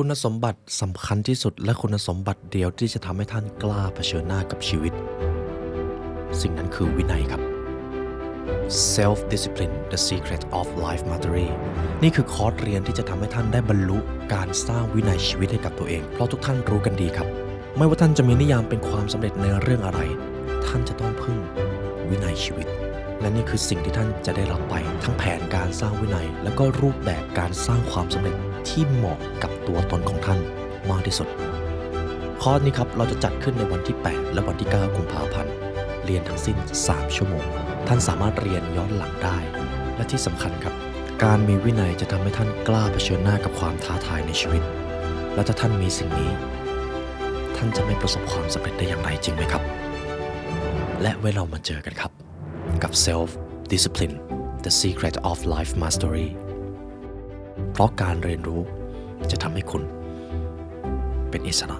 คุณสมบัติสำคัญที่สุดและคุณสมบัติเดียวที่จะทำให้ท่านกล้าเผชิญหน้ากับชีวิตสิ่งนั้นคือวินัยครับ Self Discipline The Secret of Life Mastery นี่คือคอร์สเรียนที่จะทำให้ท่านได้บรรลุการสร้างวินัยชีวิตให้กับตัวเองเพราะทุกท่านรู้กันดีครับไม่ว่าท่านจะมีนิยามเป็นความสำเร็จในเรื่องอะไรท่านจะต้องพึ่งวินัยชีวิตและนี่คือสิ่งที่ท่านจะได้รับไปทั้งแผนการสร้างวินัยและก็รูปแบบการสร้างความสำเร็จที่เหมาะกับตัวตนของท่านมากที่สุดคอร์สนี้ครับเราจะจัดขึ้นในวันที่8และวันที่9กุมภาพันธ์เรียนทั้งสิ้น3ชั่วโมงท่านสามารถเรียนย้อนหลังได้และที่สำคัญครับการมีวินัยจะทำให้ท่านกล้าเผชิญหน้ากับความท้าทายในชีวิตและถ้าท่านมีสิ่งนี้ท่านจะไม่ประสบความสำเร็จได้อย่างไรจริงไหมครับและไว้เรามาเจอกันครับกับ Self Discipline The Secret of Life Mastery เพราะการเรียนรู้จะทำให้คุณเป็นอิสระ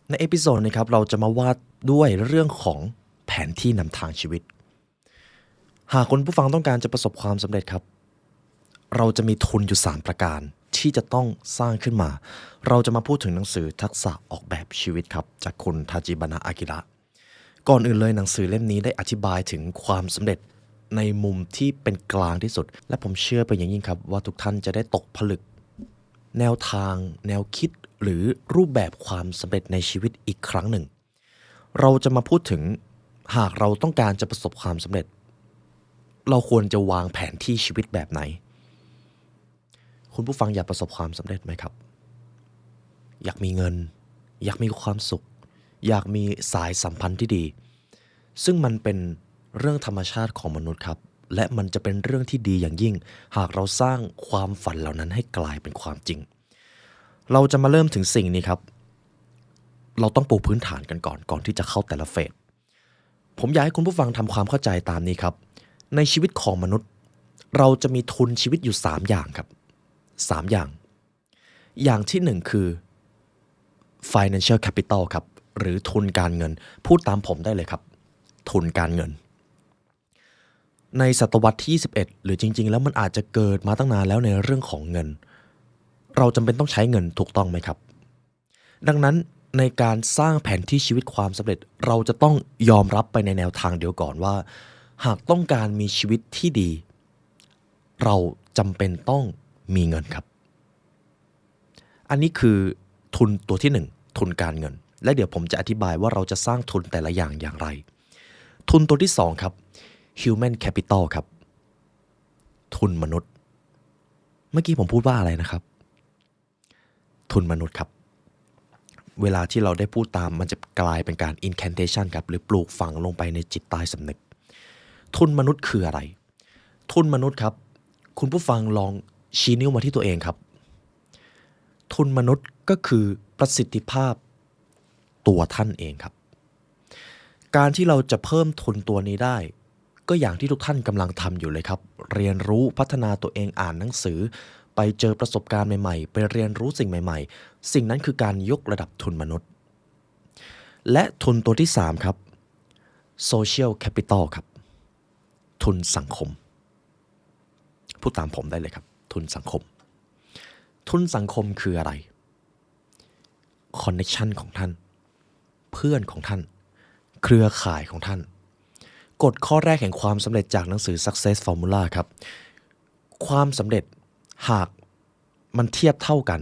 ในเอพิโซดนี้ครับเราจะมาวาดด้วยเรื่องของแผนที่นำทางชีวิตหากคุณผู้ฟังต้องการจะประสบความสำเร็จครับเราจะมีทุนอยู่3ประการที่จะต้องสร้างขึ้นมาเราจะมาพูดถึงหนังสือทักษะออกแบบชีวิตครับจากคุณทาจิบานะอากิระก่อนอื่นเลยหนังสือเล่มนี้ได้อธิบายถึงความสำเร็จในมุมที่เป็นกลางที่สุดและผมเชื่อเป็นอย่างยิ่งครับว่าทุกท่านจะได้ตกผลึกแนวทางแนวคิดหรือรูปแบบความสำเร็จในชีวิตอีกครั้งหนึ่งเราจะมาพูดถึงหากเราต้องการจะประสบความสำเร็จเราควรจะวางแผนที่ชีวิตแบบไหนคุณผู้ฟังอยากประสบความสำเร็จไหมครับอยากมีเงินอยากมีความสุขอยากมีสายสัมพันธ์ที่ดีซึ่งมันเป็นเรื่องธรรมชาติของมนุษย์ครับและมันจะเป็นเรื่องที่ดีอย่างยิ่งหากเราสร้างความฝันเหล่านั้นให้กลายเป็นความจริงเราจะมาเริ่มถึงสิ่งนี้ครับเราต้องปูพื้นฐานกันก่อนที่จะเข้าแต่ละเฟสผมอยากให้คุณผู้ฟังทำความเข้าใจตามนี้ครับในชีวิตของมนุษย์เราจะมีทุนชีวิตอยู่3อย่างครับ3อย่างที่1คือ financial capital ครับหรือทุนการเงินพูดตามผมได้เลยครับทุนการเงินในศตวรรษที่21หรือจริงๆแล้วมันอาจจะเกิดมาตั้งนานแล้วในเรื่องของเงินเราจำเป็นต้องใช้เงินถูกต้องไหมครับดังนั้นในการสร้างแผนที่ชีวิตความสำเร็จเราจะต้องยอมรับไปในแนวทางเดียวก่อนว่าหากต้องการมีชีวิตที่ดีเราจำเป็นต้องมีเงินครับอันนี้คือทุนตัวที่1ทุนการเงินและเดี๋ยวผมจะอธิบายว่าเราจะสร้างทุนแต่ละอย่างอย่างไรทุนตัวที่2ครับ human capital ครับทุนมนุษย์เมื่อกี้ผมพูดว่าอะไรนะครับทุนมนุษย์ครับเวลาที่เราได้พูดตามมันจะกลายเป็นการ incantation ครับหรือปลูกฝังลงไปในจิตใต้สำนึกทุนมนุษย์คืออะไรทุนมนุษย์ครับคุณผู้ฟังลองชี้นิ้วมาที่ตัวเองครับทุนมนุษย์ก็คือประสิทธิภาพตัวท่านเองครับการที่เราจะเพิ่มทุนตัวนี้ได้ก็อย่างที่ทุกท่านกำลังทำอยู่เลยครับเรียนรู้พัฒนาตัวเองอ่านหนังสือไปเจอประสบการณ์ใหม่ๆไปเรียนรู้สิ่งใหม่ๆสิ่งนั้นคือการยกระดับทุนมนุษย์และทุนตัวที่3ครับ social capital ครับทุนสังคมพูดตามผมได้เลยครับทุนสังคมทุนสังคมคืออะไรคอนเนคชั่นของท่านเพื่อนของท่านเครือข่ายของท่านกฎข้อแรกแห่งความสำเร็จจากหนังสือ Success Formula ครับความสำเร็จหากมันเทียบเท่ากัน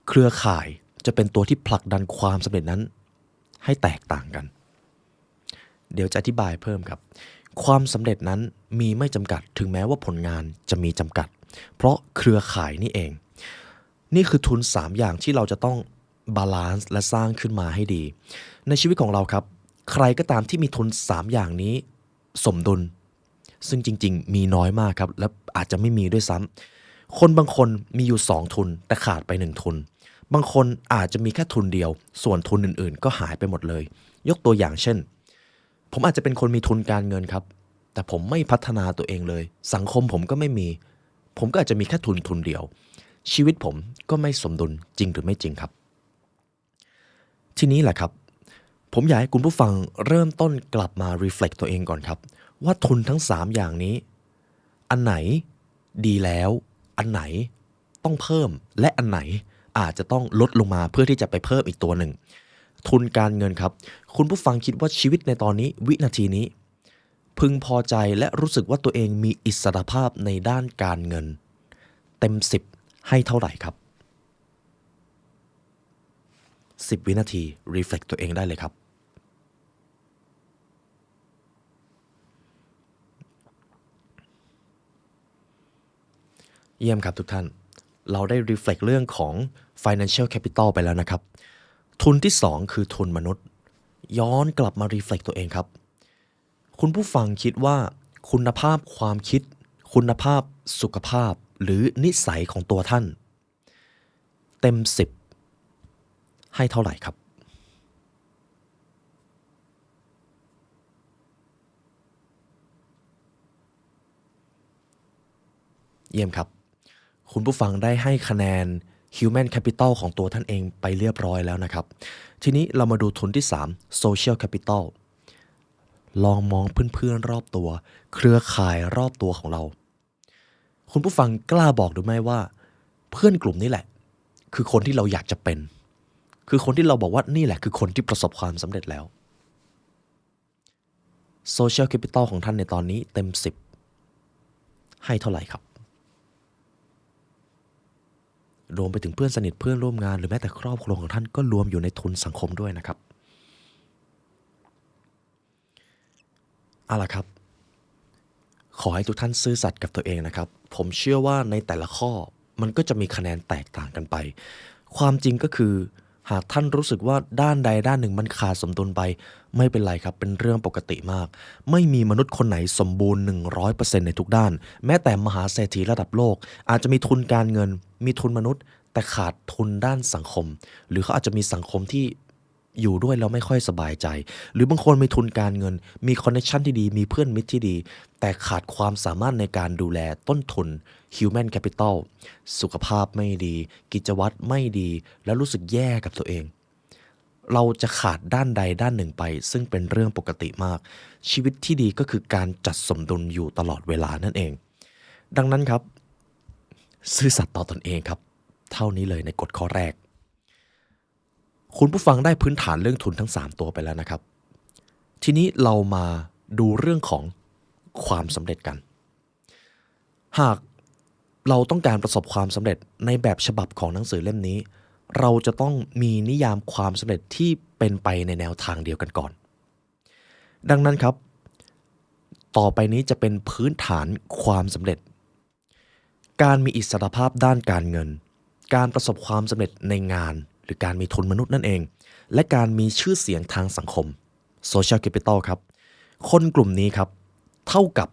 เครือข่ายจะเป็นตัวที่ผลักดันความสำเร็จนั้นให้แตกต่างกันเดี๋ยวจะอธิบายเพิ่มครับความสำเร็จนั้นมีไม่จำกัดถึงแม้ว่าผลงานจะมีจำกัดเพราะเครือข่ายนี่เองนี่คือทุน3อย่างที่เราจะต้องบาลานซ์และสร้างขึ้นมาให้ดีในชีวิตของเราครับใครก็ตามที่มีทุน3อย่างนี้สมดุลซึ่งจริงๆมีน้อยมากครับและอาจจะไม่มีด้วยซ้ำคนบางคนมีอยู่2ทุนแต่ขาดไป1ทุนบางคนอาจจะมีแค่ทุนเดียวส่วนทุนอื่นๆก็หายไปหมดเลยยกตัวอย่างเช่นผมอาจจะเป็นคนมีทุนการเงินครับแต่ผมไม่พัฒนาตัวเองเลยสังคมผมก็ไม่มีผมก็อาจจะมีแค่ทุนเดียวชีวิตผมก็ไม่สมดุลจริงหรือไม่จริงครับทีนี้แหละครับผมอยากให้คุณผู้ฟังเริ่มต้นกลับมา reflect ตัวเองก่อนครับว่าทุนทั้ง3อย่างนี้อันไหน ดีแล้วอันไหนต้องเพิ่มและอันไหนอาจจะต้องลดลงมาเพื่อที่จะไปเพิ่มอีกตัวหนึ่งทุนการเงินครับคุณผู้ฟังคิดว่าชีวิตในตอนนี้วินาทีนี้พึงพอใจและรู้สึกว่าตัวเองมีอิสรภาพในด้านการเงินเต็ม10ให้เท่าไหร่ครับ10 วินาทีรีเฟล็กตัวเองได้เลยครับเยี่ยมครับทุกท่านเราได้ reflect เรื่องของ financial capital ไปแล้วนะครับทุนที่2คือทุนมนุษย์ย้อนกลับมา reflect ตัวเองครับคุณผู้ฟังคิดว่าคุณภาพความคิดคุณภาพสุขภาพหรือนิสัยของตัวท่านเต็ม10ให้เท่าไหร่ครับเยี่ยมครับคุณผู้ฟังได้ให้คะแนน Human Capital ของตัวท่านเองไปเรียบร้อยแล้วนะครับทีนี้เรามาดูทุนที่3 Social Capital ลองมองเพื่อนๆรอบตัวเครือข่ายรอบตัวของเราคุณผู้ฟังกล้าบอกหรือไม่ว่าเพื่อนกลุ่มนี้แหละคือคนที่เราอยากจะเป็นคือคนที่เราบอกว่านี่แหละคือคนที่ประสบความสำเร็จแล้ว Social Capital ของท่านในตอนนี้เต็ม10ให้เท่าไหร่ครับรวมไปถึงเพื่อนสนิทเพื่อนร่วมงานหรือแม้แต่ครอบครัวของท่านก็รวมอยู่ในทุนสังคมด้วยนะครับเอาล่ะครับขอให้ทุกท่านซื่อสัตย์กับตัวเองนะครับผมเชื่อว่าในแต่ละข้อมันก็จะมีคะแนนแตกต่างกันไปความจริงก็คือหากท่านรู้สึกว่าด้านใดด้านหนึ่งมันขาดสมดุลไปไม่เป็นไรครับเป็นเรื่องปกติมากไม่มีมนุษย์คนไหนสมบูรณ์ 100% ในทุกด้านแม้แต่มหาเศรษฐีระดับโลกอาจจะมีทุนการเงินมีทุนมนุษย์แต่ขาดทุนด้านสังคมหรือเขาอาจจะมีสังคมที่อยู่ด้วยแล้วไม่ค่อยสบายใจหรือบางคนมีทุนการเงินมีคอนเนคชั่นที่ดีมีเพื่อนมิตรที่ดีแต่ขาดความสามารถในการดูแลต้นทุน Human Capital สุขภาพไม่ดีกิจวัตรไม่ดีและรู้สึกแย่กับตัวเองเราจะขาดด้านใดด้านหนึ่งไปซึ่งเป็นเรื่องปกติมากชีวิตที่ดีก็คือการจัดสมดุลอยู่ตลอดเวลานั่นเองดังนั้นครับซื่อสัตย์ต่อตนเองครับเท่านี้เลยในกฎข้อแรกคุณผู้ฟังได้พื้นฐานเรื่องทุนทั้ง3ตัวไปแล้วนะครับทีนี้เรามาดูเรื่องของความสำเร็จกันหากเราต้องการประสบความสำเร็จในแบบฉบับของหนังสือเล่มนี้เราจะต้องมีนิยามความสำเร็จที่เป็นไปในแนวทางเดียวกันก่อนดังนั้นครับต่อไปนี้จะเป็นพื้นฐานความสำเร็จการมีอิสรภาพด้านการเงินการประสบความสำเร็จในงานหรือการมีทุนมนุษย์นั่นเองและการมีชื่อเสียงทางสังคม Social Capital ครับคนกลุ่มนี้ครับเท่ากับ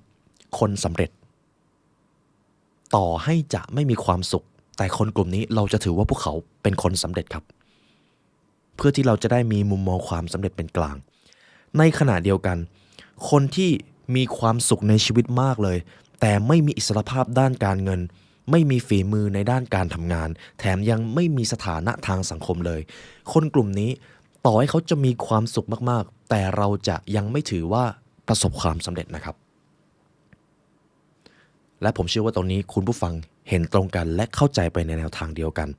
คนสำเร็จต่อให้จะไม่มีความสุขแต่คนกลุ่มนี้เราจะถือว่าพวกเขาเป็นคนสำเร็จครับเพื่อที่เราจะได้มีมุมมองความสำเร็จเป็นกลางในขณะเดียวกันคนที่มีความสุขในชีวิตมากเลยแต่ไม่มีอิสรภาพด้านการเงินไม่มีฝีมือในด้านการทำงานแถมยังไม่มีสถานะทางสังคมเลยคนกลุ่มนี้ต่อให้เขาจะมีความสุขมากๆแต่เราจะยังไม่ถือว่าประสบความสำเร็จนะครับและผมเชื่อว่าตรงนี้คุณผู้ฟังเห็นตรงกันและเข้าใจไปในแนวทางเดียวกัน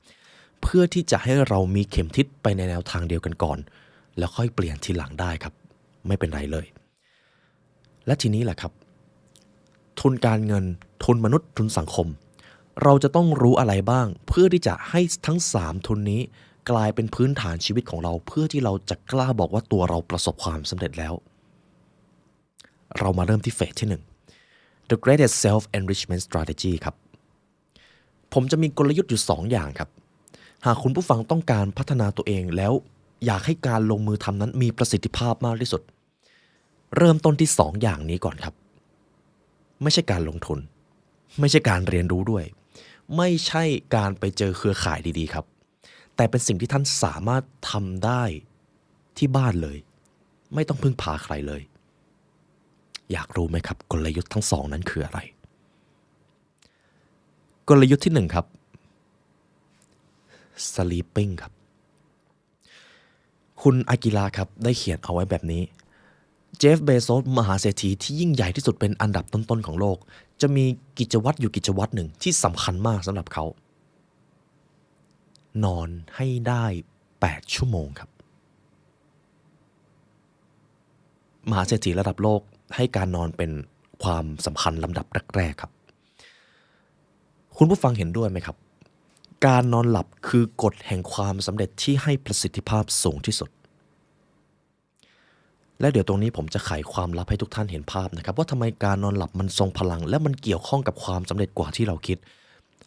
เพื่อที่จะให้เรามีเข็มทิศไปในแนวทางเดียวกันก่อนแล้วค่อยเปลี่ยนทีหลังได้ครับไม่เป็นไรเลยและทีนี้แหละครับทุนการเงินทุนมนุษย์ทุนสังคมเราจะต้องรู้อะไรบ้างเพื่อที่จะให้ทั้ง3ทุนนี้กลายเป็นพื้นฐานชีวิตของเราเพื่อที่เราจะกล้าบอกว่าตัวเราประสบความสำเร็จแล้วเรามาเริ่มที่เฟสที่1 The Greatest Self-Enrichment Strategy ครับผมจะมีกลยุทธ์อยู่2อย่างครับหากคุณผู้ฟังต้องการพัฒนาตัวเองแล้วอยากให้การลงมือทำนั้นมีประสิทธิภาพมากที่สุดเริ่มต้นที่2อย่างนี้ก่อนครับไม่ใช่การลงทุนไม่ใช่การเรียนรู้ด้วยไม่ใช่การไปเจอเครือข่ายดีๆครับแต่เป็นสิ่งที่ท่านสามารถทำได้ที่บ้านเลยไม่ต้องพึ่งพาใครเลยอยากรู้ไหมครับกลยุทธ์ทั้ง2นั้นคืออะไรกลยุทธ์ที่1ครับ sleeping ครับคุณอากิระครับได้เขียนเอาไว้แบบนี้ เจฟเบโซสมหาเศรษฐีที่ยิ่งใหญ่ที่สุดเป็นอันดับต้นๆของโลกจะมีกิจวัตรอยู่กิจวัตรหนึ่งที่สำคัญมากสำหรับเขานอนให้ได้8ชั่วโมงครับมหาเศรษฐีระดับโลกให้การนอนเป็นความสำคัญลำดับแรกๆครับคุณผู้ฟังเห็นด้วยไหมครับการนอนหลับคือกฎแห่งความสำเร็จที่ให้ประสิทธิภาพสูงที่สุดและเดี๋ยวตรงนี้ผมจะไขความลับให้ทุกท่านเห็นภาพนะครับว่าทำไมการนอนหลับมันทรงพลังและมันเกี่ยวข้องกับความสำเร็จกว่าที่เราคิด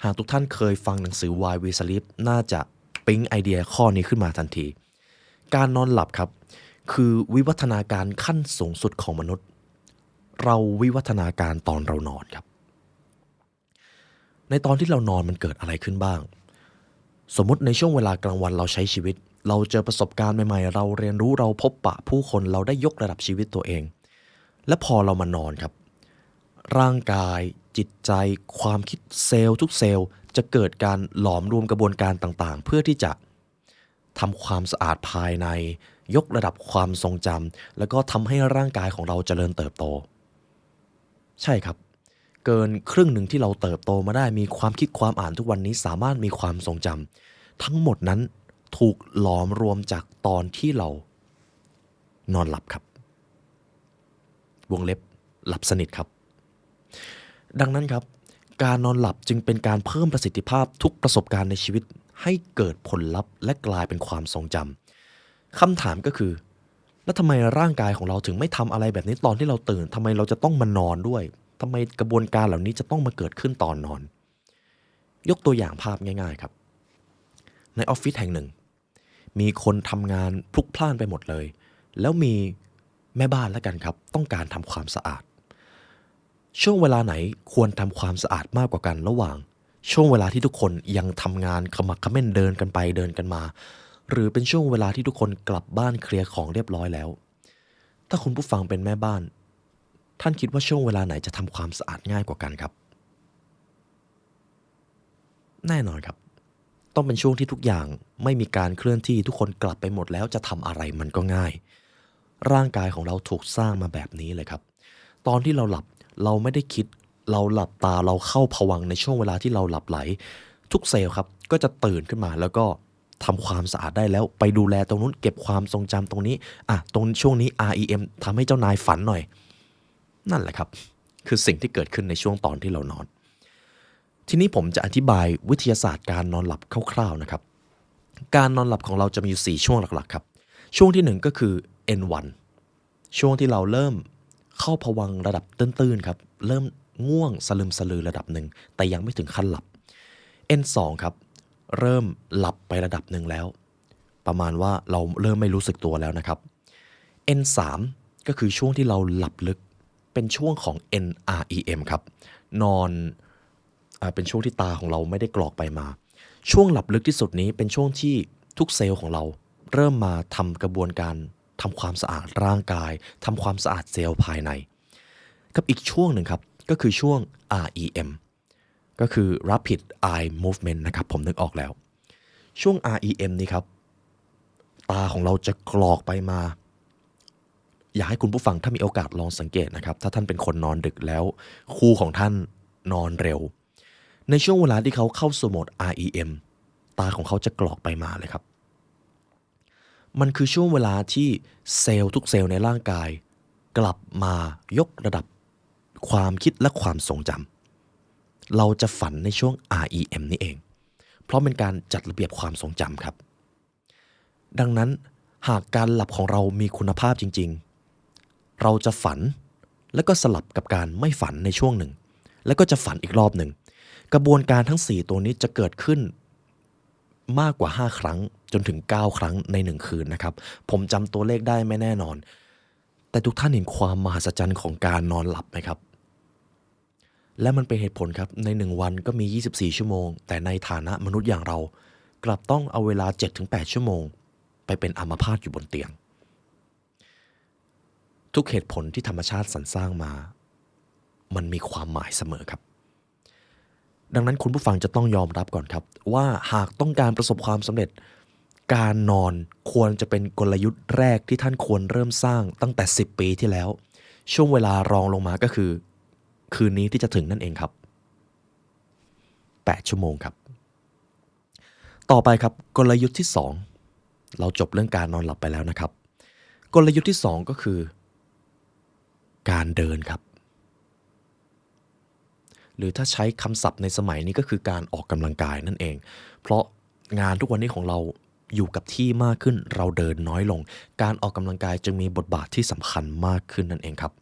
หากทุกท่านเคยฟังหนังสือ Why We Sleep น่าจะปิ๊งไอเดียข้อนี้ขึ้นมาทันทีการนอนหลับครับคือวิวัฒนาการขั้นสูงสุดของมนุษย์เราวิวัฒนาการตอนเรานอนครับในตอนที่เรานอนมันเกิดอะไรขึ้นบ้างสมมุติในช่วงเวลากลางวันเราใช้ชีวิตเราเจอประสบการณ์ใหม่ๆเราเรียนรู้เราพบปะผู้คนเราได้ยกระดับชีวิตตัวเองและพอเรามานอนครับร่างกายจิตใจความคิดเซลล์ทุกเซลล์จะเกิดการหลอมรวมกระบวนการต่างๆเพื่อที่จะทำความสะอาดภายในยกระดับความทรงจำแล้วก็ทำให้ร่างกายของเราเจริญเติบโตใช่ครับเกินครึ่งหนึ่งที่เราเติบโตมาได้มีความคิดความอ่านทุกวันนี้สามารถมีความทรงจำทั้งหมดนั้นถูกหลอมรวมจากตอนที่เรานอนหลับครับวงเล็บหลับสนิทครับดังนั้นครับการนอนหลับจึงเป็นการเพิ่มประสิทธิภาพทุกประสบการณ์ในชีวิตให้เกิดผลลัพธ์และกลายเป็นความทรงจำคำถามก็คือแล้วทำไมร่างกายของเราถึงไม่ทำอะไรแบบนี้ตอนที่เราตื่นทำไมเราจะต้องมานอนด้วยทำไมกระบวนการเหล่านี้จะต้องมาเกิดขึ้นตอนนอนยกตัวอย่างภาพง่ายๆครับในออฟฟิศแห่งหนึ่งมีคนทำงานพลุกพล่านไปหมดเลยแล้วมีแม่บ้านแล้วกันครับต้องการทำความสะอาดช่วงเวลาไหนควรทำความสะอาดมากกว่ากันระหว่างช่วงเวลาที่ทุกคนยังทำงานขมักเขม้นเดินกันไปเดินกันมาหรือเป็นช่วงเวลาที่ทุกคนกลับบ้านเคลียร์ของเรียบร้อยแล้วถ้าคุณผู้ฟังเป็นแม่บ้านท่านคิดว่าช่วงเวลาไหนจะทำความสะอาดง่ายกว่ากันครับแน่นอนครับต้องเป็นช่วงที่ทุกอย่างไม่มีการเคลื่อนที่ทุกคนกลับไปหมดแล้วจะทำอะไรมันก็ง่ายร่างกายของเราถูกสร้างมาแบบนี้เลยครับตอนที่เราหลับเราไม่ได้คิดเราหลับตาเราเข้าภวังค์ในช่วงเวลาที่เราหลับไหลทุกเซลล์ครับก็จะตื่นขึ้นมาแล้วก็ทำความสะอาดได้แล้วไปดูแลตรงนู้นเก็บความทรงจำตรงนี้ตรงช่วงนี้ REM ทำให้เจ้านายฝันหน่อยนั่นแหละครับคือสิ่งที่เกิดขึ้นในช่วงตอนที่เรานอนทีนี้ผมจะอธิบายวิทยาศาสตร์การนอนหลับคร่าวๆนะครับการนอนหลับของเราจะมีอยู่4ช่วงหลักๆครับช่วงที่1ก็คือ N1 ช่วงที่เราเริ่มเข้าภวังค์ระดับตื้นๆครับเริ่มง่วงสลึมสลือระดับหนึ่งแต่ยังไม่ถึงขั้นหลับ N2 ครับเริ่มหลับไประดับหนึ่งแล้วประมาณว่าเราเริ่มไม่รู้สึกตัวแล้วนะครับ N3 ก็คือช่วงที่เราหลับลึกเป็นช่วงของ NREM ครับนอนเป็นช่วงที่ตาของเราไม่ได้กรอกไปมาช่วงหลับลึกที่สุดนี้เป็นช่วงที่ทุกเซลล์ของเราเริ่มมาทำกระบวนการทำความสะอาดร่างกายทำความสะอาดเซลล์ภายในกับอีกช่วงหนึ่งครับก็คือช่วง REM ก็คือ Rapid Eye Movement นะครับผมนึกออกแล้วช่วง REM นี้ครับตาของเราจะกรอกไปมาอยากให้คุณผู้ฟังถ้ามีโอกาสลองสังเกตนะครับถ้าท่านเป็นคนนอนดึกแล้วคู่ของท่านนอนเร็วในช่วงเวลาที่เขาเข้าสู่โหมด REM ตาของเขาจะกรอกไปมาเลยครับมันคือช่วงเวลาที่เซลล์ทุกเซลล์ในร่างกายกลับมายกระดับความคิดและความทรงจำเราจะฝันในช่วง REM นี่เองเพราะเป็นการจัดระเบียบความทรงจำครับดังนั้นหากการหลับของเรามีคุณภาพจริงๆเราจะฝันแล้วก็สลับกับการไม่ฝันในช่วงหนึ่งแล้วก็จะฝันอีกรอบหนึ่งกระบวนการทั้ง4ตัวนี้จะเกิดขึ้นมากกว่า5ครั้งจนถึง9ครั้งใน1คืนนะครับผมจำตัวเลขได้ไม่แน่นอนแต่ทุกท่านเห็นความมหัศจรรย์ของการนอนหลับไหมครับและมันเป็นเหตุผลครับใน1วันก็มี24ชั่วโมงแต่ในฐานะมนุษย์อย่างเรากลับต้องเอาเวลา 7-8 ชั่วโมงไปเป็นอัมพาตอยู่บนเตียงทุกเหตุผลที่ธรรมชาติสรรสร้างมามันมีความหมายเสมอครับดังนั้นคุณผู้ฟังจะต้องยอมรับก่อนครับว่าหากต้องการประสบความสำเร็จ การนอนควรจะเป็นกลยุทธ์แรกที่ท่านควรเริ่มสร้างตั้งแต่10 ปีที่แล้วช่วงเวลารองลงมาก็คือคืนนี้ที่จะถึงนั่นเองครับ8 ชั่วโมงครับต่อไปครับกลยุทธ์ที่2เราจบเรื่องการนอนหลับไปแล้วนะครับกลยุทธ์ที่2ก็คือการเดินครับหรือถ้าใช้คำศัพท์ในสมัยนี้ก็คือการออกกำลังกายนั่นเองเพราะงานทุกวันนี้ของเราอยู่กับที่มากขึ้นเราเดินน้อยลงการออกกำลังกายจึงมีบทบาทที่สำคัญมากขึ้นนั่นเองครับ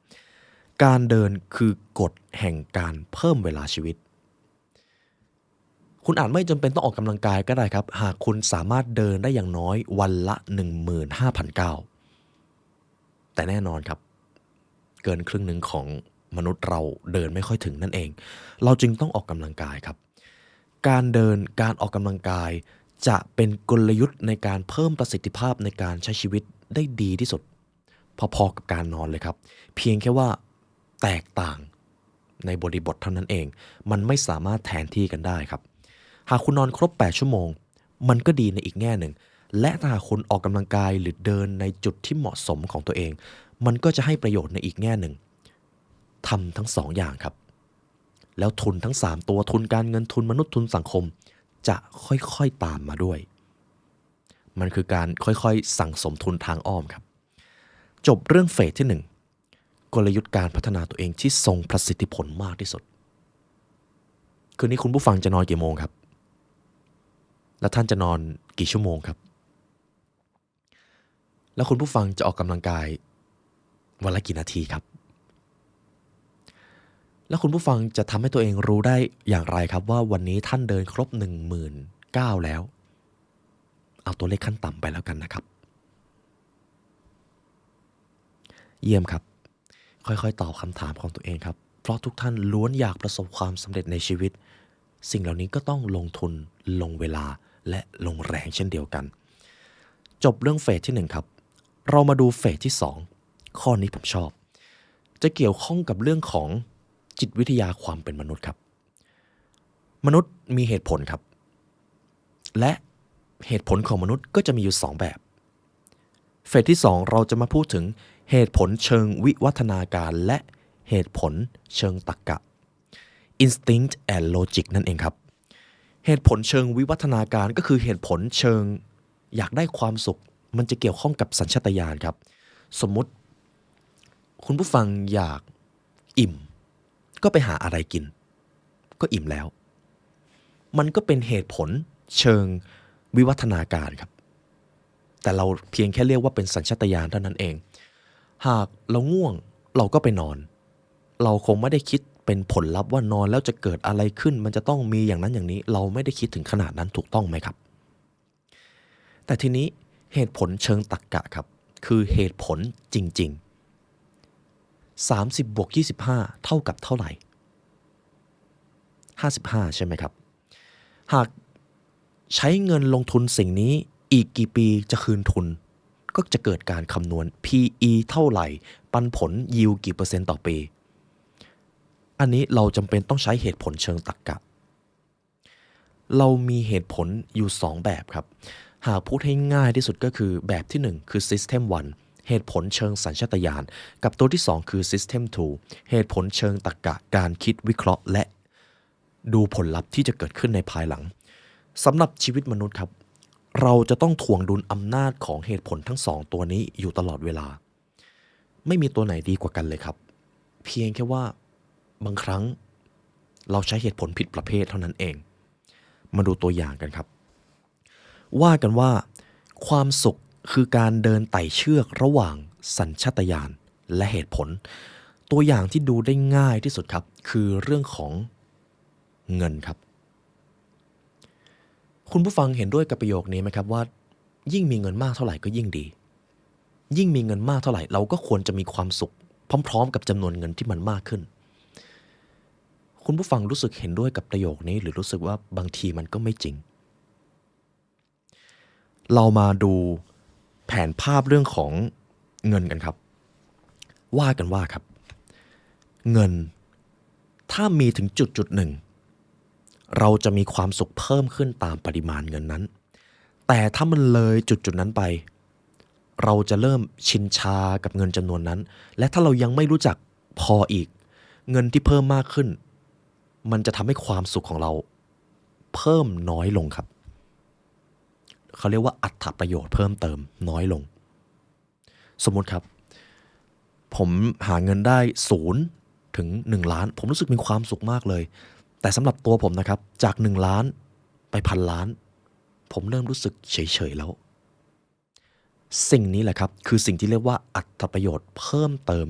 การเดินคือกฎแห่งการเพิ่มเวลาชีวิตคุณอาจไม่จำเป็นต้องออกกำลังกายก็ได้ครับหากคุณสามารถเดินได้อย่างน้อยวันละ 15,000 ก้าวแต่แน่นอนครับเกินครึ่งหนึ่งของมนุษย์เราเดินไม่ค่อยถึงนั่นเองเราจึงต้องออกกำลังกายครับการเดินการออกกำลังกายจะเป็นกลยุทธ์ในการเพิ่มประสิทธิภาพในการใช้ชีวิตได้ดีที่สุดพอๆกับการนอนเลยครับเพียงแค่ว่าแตกต่างในบริบทเท่านั้นเองมันไม่สามารถแทนที่กันได้ครับหากคุณนอนครบ8 ชั่วโมงมันก็ดีในอีกแง่หนึ่งและถ้าหากคุณออกกำลังกายหรือเดินในจุดที่เหมาะสมของตัวเองมันก็จะให้ประโยชน์ในอีกแง่หนึ่งทำทั้ง2 อย่างครับแล้วทุนทั้ง3ตัวทุนการเงินทุนมนุษย์ทุนสังคมจะค่อยๆตามมาด้วยมันคือการค่อยๆสั่งสมทุนทางอ้อมครับจบเรื่องเฟสที่1กลยุทธ์การพัฒนาตัวเองที่ทรงประสิทธิผลมากที่สุดคืนนี้คุณผู้ฟังจะนอนกี่โมงครับแล้วท่านจะนอนกี่ชั่วโมงครับแล้วคุณผู้ฟังจะออกกำลังกายวันละกี่นาทีครับแล้วคุณผู้ฟังจะทำให้ตัวเองรู้ได้อย่างไรครับว่าวันนี้ท่านเดินครบ 19,000 แล้วเอาตัวเลขขั้นต่ำไปแล้วกันนะครับเยี่ยมครับค่อยๆตอบคำถามของตัวเองครับเพราะทุกท่านล้วนอยากประสบความสำเร็จในชีวิตสิ่งเหล่านี้ก็ต้องลงทุนลงเวลาและลงแรงเช่นเดียวกันจบเรื่องเฟสที่1ครับเรามาดูเฟสที่2ข้อนี้ผมชอบจะเกี่ยวข้องกับเรื่องของจิตวิทยาความเป็นมนุษย์ครับมนุษย์มีเหตุผลครับและเหตุผลของมนุษย์ก็จะมีอยู่2แบบเฟสที่2เราจะมาพูดถึงเหตุผลเชิงวิวัฒนาการและเหตุผลเชิงตรรกะ instinct and logic นั่นเองครับเหตุผลเชิงวิวัฒนาการก็คือเหตุผลเชิงอยากได้ความสุขมันจะเกี่ยวข้องกับสัญชาตญาณครับสมมุติคุณผู้ฟังอยากอิ่มก็ไปหาอะไรกินก็อิ่มแล้วมันก็เป็นเหตุผลเชิงวิวัฒนาการครับแต่เราเพียงแค่เรียกว่าเป็นสัญชาตญาณเท่านั้นเองหากเราง่วงเราก็ไปนอนเราคงไม่ได้คิดเป็นผลลัพธ์ว่านอนแล้วจะเกิดอะไรขึ้นมันจะต้องมีอย่างนั้นอย่างนี้เราไม่ได้คิดถึงขนาดนั้นถูกต้องไหมครับแต่ทีนี้เหตุผลเชิงตรรกะครับคือเหตุผลจริงๆ30บวก25เท่ากับเท่าไหร่55ใช่ไหมครับหากใช้เงินลงทุนสิ่งนี้อีกกี่ปีจะคืนทุนก็จะเกิดการคำนวณ PE เท่าไหร่ปันผล yield กี่เปอร์เซ็นต์ต่อปีอันนี้เราจำเป็นต้องใช้เหตุผลเชิงตรรกะเรามีเหตุผลอยู่2แบบครับหากพูดให้ง่ายที่สุดก็คือแบบที่1คือ System 1เหตุผลเชิงสัญชาตญาณกับตัวที่2คือ System 2เหตุผลเชิงตรรกะการคิดวิเคราะห์และดูผลลัพธ์ที่จะเกิดขึ้นในภายหลังสำหรับชีวิตมนุษย์ครับเราจะต้องถ่วงดุลอำนาจของเหตุผลทั้ง2ตัวนี้อยู่ตลอดเวลาไม่มีตัวไหนดีกว่ากันเลยครับเพียงแค่ว่าบางครั้งเราใช้เหตุผลผิดประเภทเท่านั้นเองมาดูตัวอย่างกันครับว่ากันว่าความสุขคือการเดินไต่เชือกระหว่างสัญชาตญาณและเหตุผลตัวอย่างที่ดูได้ง่ายที่สุดครับคือเรื่องของเงินครับคุณผู้ฟังเห็นด้วยกับประโยคนี้ไหมครับว่ายิ่งมีเงินมากเท่าไหร่ก็ยิ่งดียิ่งมีเงินมากเท่าไหร่เราก็ควรจะมีความสุขพร้อมๆกับจำนวนเงินที่มันมากขึ้นคุณผู้ฟังรู้สึกเห็นด้วยกับประโยคนี้หรือรู้สึกว่าบางทีมันก็ไม่จริงเรามาดูแผนภาพเรื่องของเงินกันครับว่ากันว่าครับเงินถ้ามีถึงจุดหนึ่งเราจะมีความสุขเพิ่มขึ้นตามปริมาณเงินนั้น แต่ถ้ามันเลยจุดนั้นไปเราจะเริ่มชินชากับเงินจำนวนนั้นและถ้าเรายังไม่รู้จักพออีกเงินที่เพิ่มมากขึ้นมันจะทำให้ความสุขของเราเพิ่มน้อยลงครับเขาเรียกว่าอรรถประโยชน์เพิ่มเติมน้อยลงสมมติครับผมหาเงินได้0 ถึง 1 ล้านผมรู้สึกมีความสุขมากเลยแต่สำหรับตัวผมนะครับจาก1 ล้านไป1,000 ล้านผมเริ่มรู้สึกเฉยๆแล้วสิ่งนี้แหละครับคือสิ่งที่เรียกว่าอรรถประโยชน์เพิ่มเติม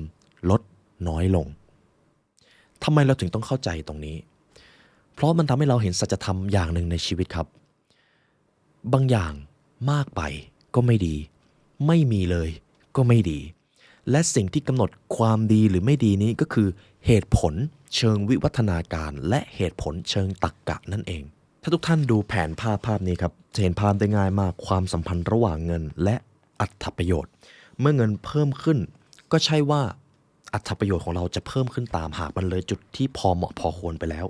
ลดน้อยลงทำไมเราถึงต้องเข้าใจตรงนี้เพราะมันทำให้เราเห็นสัจธรรมอย่างหนึ่งในชีวิตครับบางอย่างมากไปก็ไม่ดีไม่มีเลยก็ไม่ดีและสิ่งที่กำหนดความดีหรือไม่ดีนี้ก็คือเหตุผลเชิงวิวัฒนาการและเหตุผลเชิงตรรกะนั่นเองถ้าทุกท่านดูแผนภาพนี้ครับจะเห็นภาพได้ง่ายมากความสัมพันธ์ระหว่างเงินและอรรถประโยชน์เมื่อเงินเพิ่มขึ้นก็ใช่ว่าอรรถประโยชน์ของเราจะเพิ่มขึ้นตามหากมันเลยจุดที่พอเหมาะพอควรไปแล้ว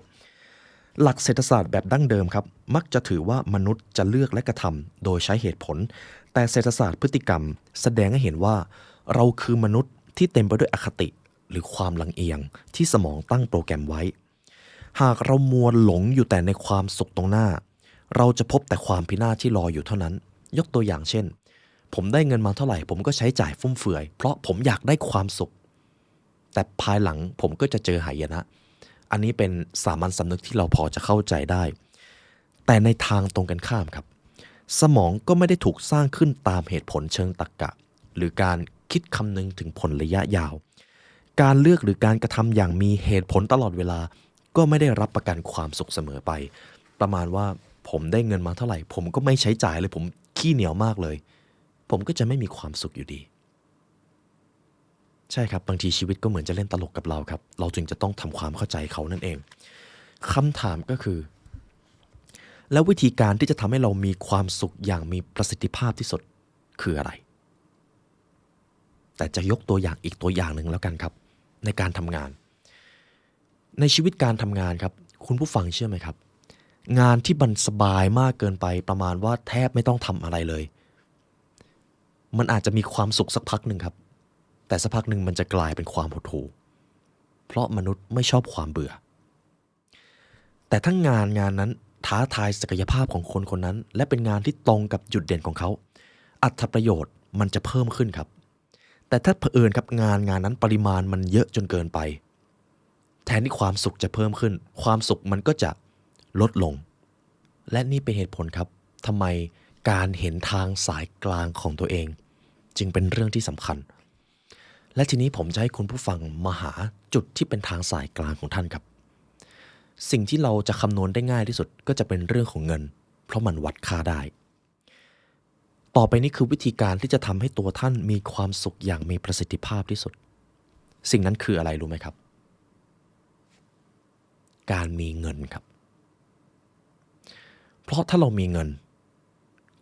หลักเศรษฐศาสตร์แบบดั้งเดิมครับมักจะถือว่ามนุษย์จะเลือกและกระทำโดยใช้เหตุผลแต่เศรษฐศาสตร์พฤติกรรมแสดงให้เห็นว่าเราคือมนุษย์ที่เต็มไปด้วยอคติหรือความลังเอียงที่สมองตั้งโปรแกรมไว้หากเรามัวหลงอยู่แต่ในความสุขตรงหน้าเราจะพบแต่ความพินาศที่รออยู่เท่านั้นยกตัวอย่างเช่นผมได้เงินมาเท่าไหร่ผมก็ใช้จ่ายฟุ่มเฟือยเพราะผมอยากได้ความสุขแต่ภายหลังผมก็จะเจอหายนะอันนี้เป็นสามัญสำนึกที่เราพอจะเข้าใจได้แต่ในทางตรงกันข้ามครับสมองก็ไม่ได้ถูกสร้างขึ้นตามเหตุผลเชิงตรรกะหรือการคิดคำนึงถึงผลระยะยาวการเลือกหรือการกระทำอย่างมีเหตุผลตลอดเวลาก็ไม่ได้รับประกันความสุขเสมอไปประมาณว่าผมได้เงินมาเท่าไหร่ผมก็ไม่ใช้จ่ายเลยผมขี้เหนียวมากเลยผมก็จะไม่มีความสุขอยู่ดีใช่ครับบางทีชีวิตก็เหมือนจะเล่นตลกกับเราครับเราจึงจะต้องทำความเข้าใจเขานั่นเองคำถามก็คือแล้ววิธีการที่จะทำให้เรามีความสุขอย่างมีประสิทธิภาพที่สุดคืออะไรแต่จะยกตัวอย่างอีกตัวอย่างหนึ่งแล้วกันครับในการทำงานในชีวิตการทำงานครับคุณผู้ฟังเชื่อไหมครับงานที่มันสบายมากเกินไปประมาณว่าแทบไม่ต้องทำอะไรเลยมันอาจจะมีความสุขสักพักหนึ่งครับแต่สักพักหนึ่งมันจะกลายเป็นความหดหู่เพราะมนุษย์ไม่ชอบความเบื่อแต่ถ้างานนั้นท้าทายศักยภาพของคนคนนั้นและเป็นงานที่ตรงกับจุดเด่นของเขาอรรถประโยชน์มันจะเพิ่มขึ้นครับแต่ถ้าเผอิญครับงานนั้นปริมาณมันเยอะจนเกินไปแทนที่ความสุขจะเพิ่มขึ้นความสุขมันก็จะลดลงและนี่เป็นเหตุผลครับทำไมการเห็นทางสายกลางของตัวเองจึงเป็นเรื่องที่สำคัญและทีนี้ผมจะให้คุณผู้ฟังมาหาจุดที่เป็นทางสายกลางของท่านครับสิ่งที่เราจะคำนวณได้ง่ายที่สุดก็จะเป็นเรื่องของเงินเพราะมันวัดค่าได้ต่อไปนี้คือวิธีการที่จะทำให้ตัวท่านมีความสุขอย่างมีประสิทธิภาพที่สุดสิ่งนั้นคืออะไรรู้ไหมครับการมีเงินครับเพราะถ้าเรามีเงิน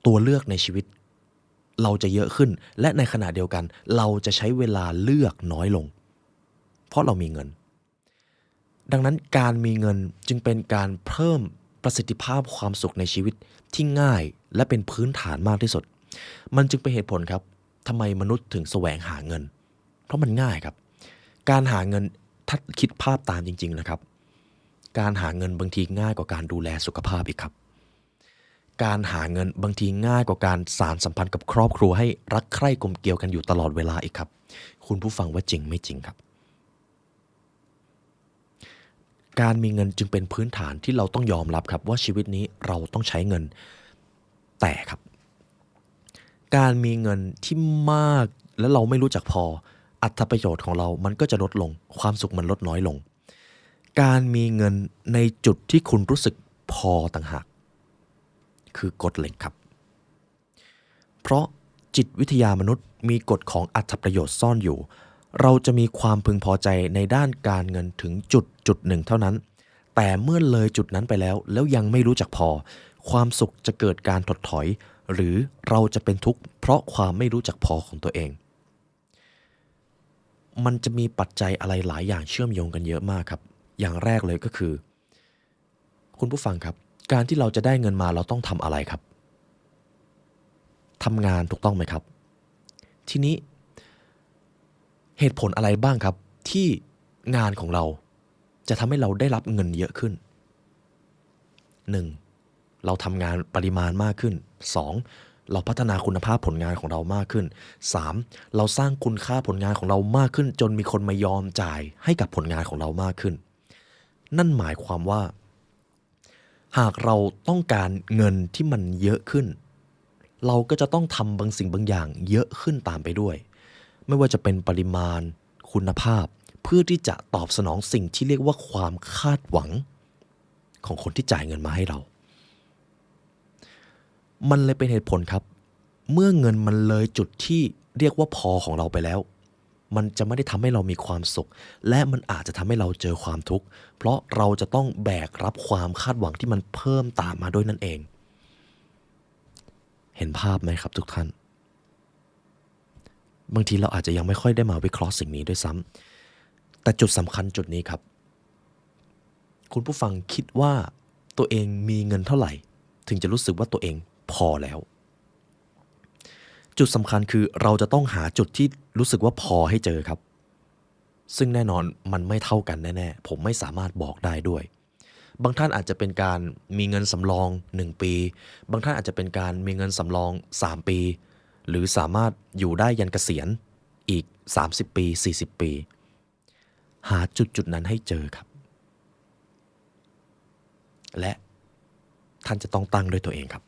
ตัวเลือกในชีวิตเราจะเยอะขึ้นและในขณะเดียวกันเราจะใช้เวลาเลือกน้อยลงเพราะเรามีเงินดังนั้นการมีเงินจึงเป็นการเพิ่มประสิทธิภาพความสุขในชีวิตที่ง่ายและเป็นพื้นฐานมากที่สุดมันจึงเป็นเหตุผลครับทำไมมนุษย์ถึงแสวงหาเงินเพราะมันง่ายครับการหาเงินถ้าคิดภาพตามจริงๆนะครับการหาเงินบางทีง่ายกว่าการดูแลสุขภาพอีกครับการหาเงินบางทีง่ายกว่าการสานสัมพันธ์กับครอบครัวให้รักใคร่กลมเกลียวกันอยู่ตลอดเวลาอีกครับคุณผู้ฟังว่าจริงไม่จริงครับการมีเงินจึงเป็นพื้นฐานที่เราต้องยอมรับครับว่าชีวิตนี้เราต้องใช้เงินแต่ครับการมีเงินที่มากและเราไม่รู้จักพออรรถประโยชน์ของเรามันก็จะลดลงความสุขมันลดน้อยลงการมีเงินในจุดที่คุณรู้สึกพอต่างหากคือกฎเหล็กครับเพราะจิตวิทยามนุษย์มีกฎของอรรถประโยชน์ซ่อนอยู่เราจะมีความพึงพอใจในด้านการเงินถึงจุดหนึ่งเท่านั้นแต่เมื่อเลยจุดนั้นไปแล้วยังไม่รู้จักพอความสุขจะเกิดการถดถอยหรือเราจะเป็นทุกข์เพราะความไม่รู้จักพอของตัวเองมันจะมีปัจจัยอะไรหลายอย่างเชื่อมโยงกันเยอะมากครับอย่างแรกเลยก็คือคุณผู้ฟังครับการที่เราจะได้เงินมาเราต้องทำอะไรครับ ทำงานถูกต้องไหมครับทีนี้เหตุผลอะไรบ้างครับที่งานของเราจะทำให้เราได้รับเงินเยอะขึ้น 1. เราทำงานปริมาณมากขึ้น 2. เราพัฒนาคุณภาพผลงานของเรามากขึ้น 3. เราสร้างคุณค่าผลงานของเรามากขึ้นจนมีคนมายอมจ่ายให้กับผลงานของเรามากขึ้นนั่นหมายความว่าหากเราต้องการเงินที่มันเยอะขึ้นเราก็จะต้องทำบางสิ่งบางอย่างเยอะขึ้นตามไปด้วยไม่ว่าจะเป็นปริมาณคุณภาพเพื่อที่จะตอบสนองสิ่งที่เรียกว่าความคาดหวังของคนที่จ่ายเงินมาให้เรามันเลยเป็นเหตุผลครับเมื่อเงินมันเลยจุดที่เรียกว่าพอของเราไปแล้วมันจะไม่ได้ทำให้เรามีความสุขและมันอาจจะทำให้เราเจอความทุกข์เพราะเราจะต้องแบกรับความคาดหวังที่มันเพิ่มตามมาด้วยนั่นเองเห็นภาพไหมครับทุกท่านบางทีเราอาจจะยังไม่ค่อยได้มาวิเคราะห์สิ่งนี้ด้วยซ้ำแต่จุดสำคัญจุดนี้ครับคุณผู้ฟังคิดว่าตัวเองมีเงินเท่าไหร่ถึงจะรู้สึกว่าตัวเองพอแล้วจุดสำคัญคือเราจะต้องหาจุดที่รู้สึกว่าพอให้เจอครับซึ่งแน่นอนมันไม่เท่ากันแน่ๆผมไม่สามารถบอกได้ด้วยบางท่านอาจจะเป็นการมีเงินสำรอง1ปีบางท่านอาจจะเป็นการมีเงินสำรอง3ปีหรือสามารถอยู่ได้ยันเกษียณอีก30ปี40ปีหาจุดนั้นให้เจอครับและท่านจะต้องตั้งด้วยตัวเองครับ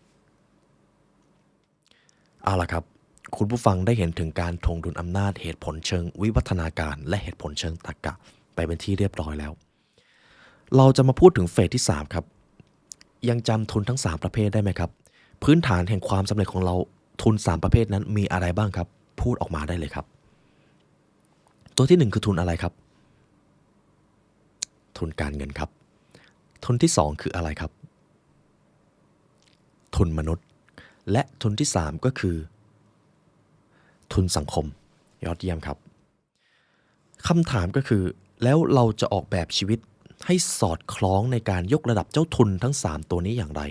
เอาล่ะครับคุณผู้ฟังได้เห็นถึงการทวงดุลอำนาจเหตุผลเชิงวิวัฒนาการและเหตุผลเชิงตรรกะไปเป็นที่เรียบร้อยแล้วเราจะมาพูดถึงเฟสที่3ครับยังจำทุนทั้ง3ประเภทได้ไหมครับพื้นฐานแห่งความสำเร็จของเราทุน3ประเภทนั้นมีอะไรบ้างครับพูดออกมาได้เลยครับตัวที่1คือทุนอะไรครับทุนการเงินครับทุนที่2คืออะไรครับทุนมนุษย์และทุนที่3ก็คือทุนสังคมยอดเยี่ยมครับคำถามก็คือแล้วเราจะออกแบบชีวิตให้สอดคล้องในการยกระดับเจ้าทุนทั้ง3ตัวนี้อย่างไร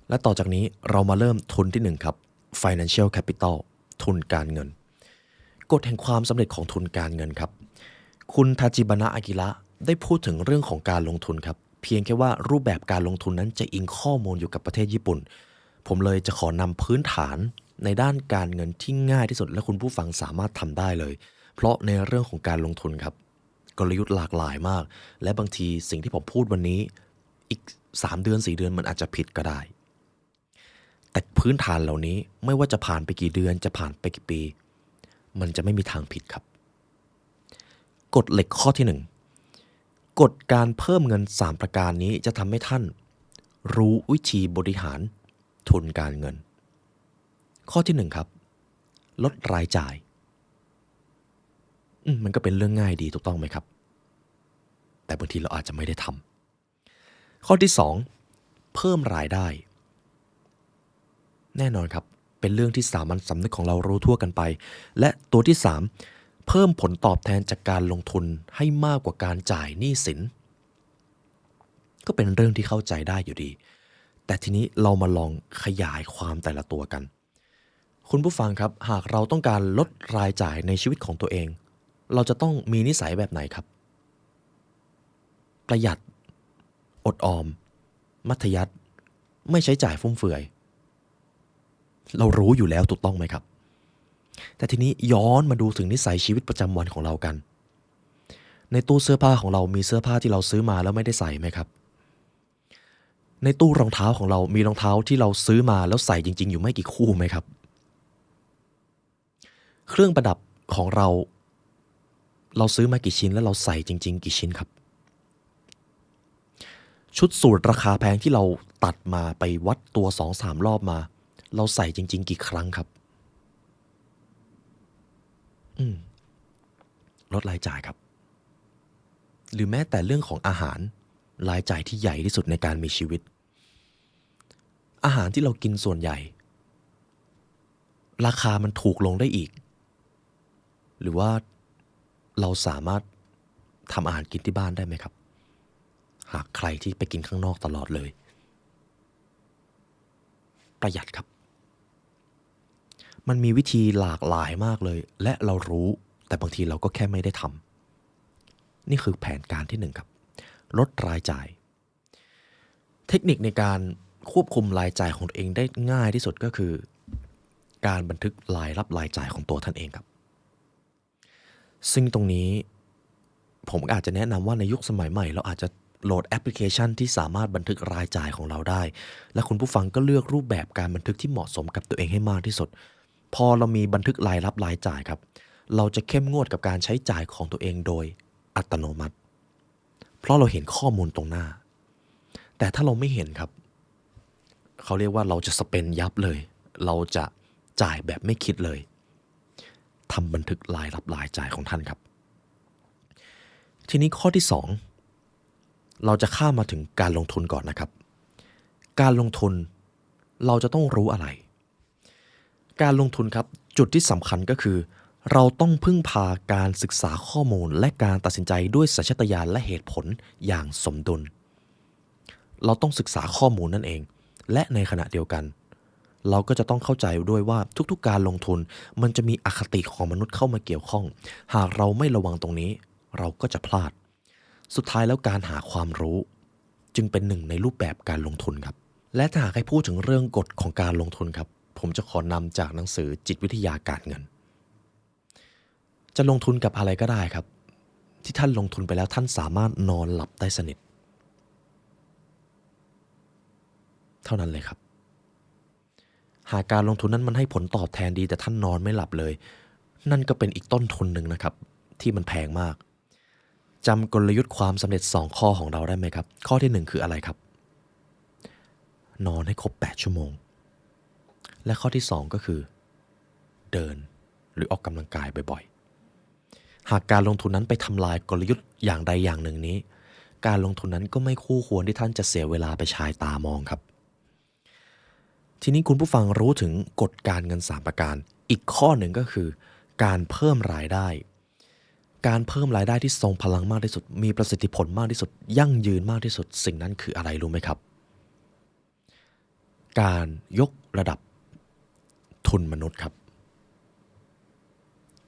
และต่อจากนี้เรามาเริ่มทุนที่1ครับ Financial Capital ทุนการเงินกฎแห่งความสำเร็จของทุนการเงินครับคุณทาจิบานะอากิระได้พูดถึงเรื่องของการลงทุนครับเพียงแค่ว่ารูปแบบการลงทุนนั้นจะอิงข้อมูลอยู่กับประเทศญี่ปุ่นผมเลยจะขอนำพื้นฐานในด้านการเงินที่ง่ายที่สุดและคุณผู้ฟังสามารถทำได้เลยเพราะในเรื่องของการลงทุนครับกลยุทธ์หลากหลายมากและบางทีสิ่งที่ผมพูดวันนี้อีก3เดือน4เดือนมันอาจจะผิดก็ได้แต่พื้นฐานเหล่านี้ไม่ว่าจะผ่านไปกี่เดือนจะผ่านไปกี่ปีมันจะไม่มีทางผิดครับกฎเหล็กข้อที่1กฎการเพิ่มเงิน3ประการนี้จะทำให้ท่านรู้วิธีบริหารทุนการเงินข้อที่1ครับลดรายจ่ายมันก็เป็นเรื่องง่ายดีถูกต้องไหมครับแต่บางทีเราอาจจะไม่ได้ทำข้อที่2เพิ่มรายได้แน่นอนครับเป็นเรื่องที่สามัญสำนึกของเรารู้ทั่วกันไปและตัวที่3เพิ่มผลตอบแทนจากการลงทุนให้มากกว่าการจ่ายหนี้สินก็เป็นเรื่องที่เข้าใจได้อยู่ดีแต่ทีนี้เรามาลองขยายความแต่ละตัวกันคุณผู้ฟังครับหากเราต้องการลดรายจ่ายในชีวิตของตัวเองเราจะต้องมีนิสัยแบบไหนครับประหยัดอดออมมัธยัสถ์ไม่ใช้จ่ายฟุ่มเฟือยเรารู้อยู่แล้วถูกต้องไหมครับแต่ทีนี้ย้อนมาดูถึงนิสัยชีวิตประจำวันของเรากันในตู้เสื้อผ้าของเรามีเสื้อผ้าที่เราซื้อมาแล้วไม่ได้ใส่ไหมครับในตู้รองเท้าของเรามีรองเท้าที่เราซื้อมาแล้วใส่จริงๆอยู่ไม่กี่คู่ไหมครับเครื่องประดับของเราซื้อมากี่ชิ้นแล้วเราใส่จริงๆกี่ชิ้นครับชุดสูทราคาแพงที่เราตัดมาไปวัดตัว 2-3 รอบมาเราใส่จริงๆกี่ครั้งครับลดรายจ่ายครับหรือแม้แต่เรื่องของอาหารรายจ่ายที่ใหญ่ที่สุดในการมีชีวิตอาหารที่เรากินส่วนใหญ่ราคามันถูกลงได้อีกหรือว่าเราสามารถทำอาหารกินที่บ้านได้ไหมครับหากใครที่ไปกินข้างนอกตลอดเลยประหยัดครับ มันมีวิธีหลากหลายมากเลยและเรารู้แต่บางทีเราก็แค่ไม่ได้ทำนี่คือแผนการที่1ครับลดรายจ่ายเทคนิคในการควบคุมรายจ่ายของตัวเองได้ง่ายที่สุดก็คือการบันทึกรายรับรายจ่ายของตัวท่านเองครับซึ่งตรงนี้ผมอาจจะแนะนำว่าในยุคสมัยใหม่เราอาจจะโหลดแอปพลิเคชันที่สามารถบันทึกรายจ่ายของเราได้และคุณผู้ฟังก็เลือกรูปแบบการบันทึกที่เหมาะสมกับตัวเองให้มากที่สุดพอเรามีบันทึกรายรับรายจ่ายครับเราจะเข้มงวดกับการใช้จ่ายของตัวเองโดยอัตโนมัติเพราะเราเห็นข้อมูลตรงหน้าแต่ถ้าเราไม่เห็นครับเขาเรียกว่าเราจะสเปนยับเลยเราจะจ่ายแบบไม่คิดเลยทำบันทึกรายรับรายจ่ายของท่านครับทีนี้ข้อที่2เราจะข้ามมาถึงการลงทุนก่อนนะครับการลงทุนเราจะต้องรู้อะไรการลงทุนครับจุดที่สำคัญก็คือเราต้องพึ่งพาการศึกษาข้อมูลและการตัดสินใจด้วยสัญชาตญาณและเหตุผลอย่างสมดุลเราต้องศึกษาข้อมูลนั่นเองและในขณะเดียวกันเราก็จะต้องเข้าใจด้วยว่าทุกๆการลงทุนมันจะมีอคติของมนุษย์เข้ามาเกี่ยวข้องหากเราไม่ระวังตรงนี้เราก็จะพลาดสุดท้ายแล้วการหาความรู้จึงเป็นหนึ่งในรูปแบบการลงทุนครับและถ้าหากให้พูดถึงเรื่องกฎของการลงทุนครับผมจะขอนำจากหนังสือจิตวิทยาการเงินจะลงทุนกับอะไรก็ได้ครับที่ท่านลงทุนไปแล้วท่านสามารถนอนหลับได้สนิทเท่านั้นเลยครับหากการลงทุนนั้นมันให้ผลตอบแทนดีแต่ท่านนอนไม่หลับเลยนั่นก็เป็นอีกต้นทุนหนึ่งนะครับที่มันแพงมากจำกลยุทธ์ความสำเร็จ2ข้อของเราได้ไหมครับข้อที่1คืออะไรครับนอนให้ครบ8ชั่วโมงและข้อที่2ก็คือเดินหรือออกกำลังกายบ่อยๆหากการลงทุนนั้นไปทำลายกลยุทธ์อย่างใดอย่างหนึ่งนี้การลงทุนนั้นก็ไม่คู่ควรที่ท่านจะเสียเวลาไปชายตามองครับทีนี้คุณผู้ฟังรู้ถึงกฎการเงิน3ประการอีกข้อหนึ่งก็คือการเพิ่มรายได้การเพิ่มรายได้ที่ทรงพลังมากที่สุดมีประสิทธิผลมากที่สุดยั่งยืนมากที่สุดสิ่งนั้นคืออะไรรู้ไหมครับการยกระดับทุนมนุษย์ครับ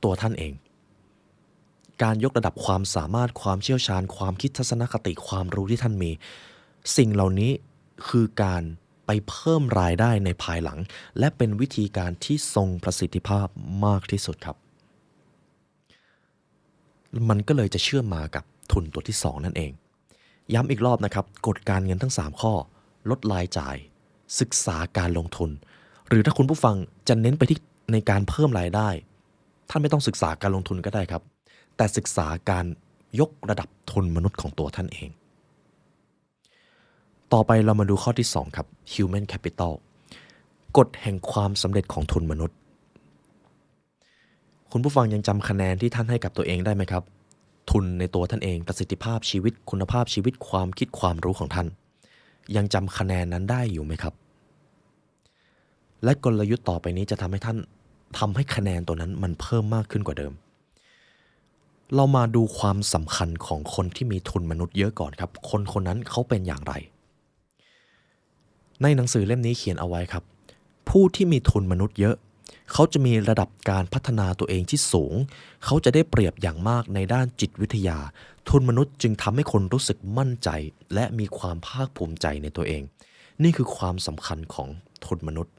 ตัวท่านเองการยกระดับความสามารถความเชี่ยวชาญความคิดทัศนคติความรู้ที่ท่านมีสิ่งเหล่านี้คือการไปเพิ่มรายได้ในภายหลังและเป็นวิธีการที่ทรงประสิทธิภาพมากที่สุดครับมันก็เลยจะเชื่อมมากับทุนตัวที่2นั่นเองย้ำอีกรอบนะครับกฎการเงินทั้ง3ข้อลดรายจ่ายศึกษาการลงทุนหรือถ้าคุณผู้ฟังจะเน้นไปที่ในการเพิ่มรายได้ท่านไม่ต้องศึกษาการลงทุนก็ได้ครับแต่ศึกษาการยกระดับทุนมนุษย์ของตัวท่านเองต่อไปเรามาดูข้อที่2ครับ Human Capital กฎแห่งความสำเร็จของทุนมนุษย์คุณผู้ฟังยังจำคะแนนที่ท่านให้กับตัวเองได้ไหมครับทุนในตัวท่านเองประสิทธิภาพชีวิตคุณภาพชีวิตความคิดความรู้ของท่านยังจำคะแนนนั้นได้อยู่ไหมครับและกลยุทธ์ต่อไปนี้จะทำให้ท่านทำให้คะแนนตัวนั้นมันเพิ่มมากขึ้นกว่าเดิมเรามาดูความสำคัญของคนที่มีทุนมนุษย์เยอะก่อนครับคนคนนั้นเขาเป็นอย่างไรในหนังสือเล่มนี้เขียนเอาไว้ครับผู้ที่มีทุนมนุษย์เยอะเขาจะมีระดับการพัฒนาตัวเองที่สูงเขาจะได้เปรียบอย่างมากในด้านจิตวิทยาทุนมนุษย์จึงทำให้คนรู้สึกมั่นใจและมีความภาคภูมิใจในตัวเองนี่คือความสำคัญของทุนมนุษย์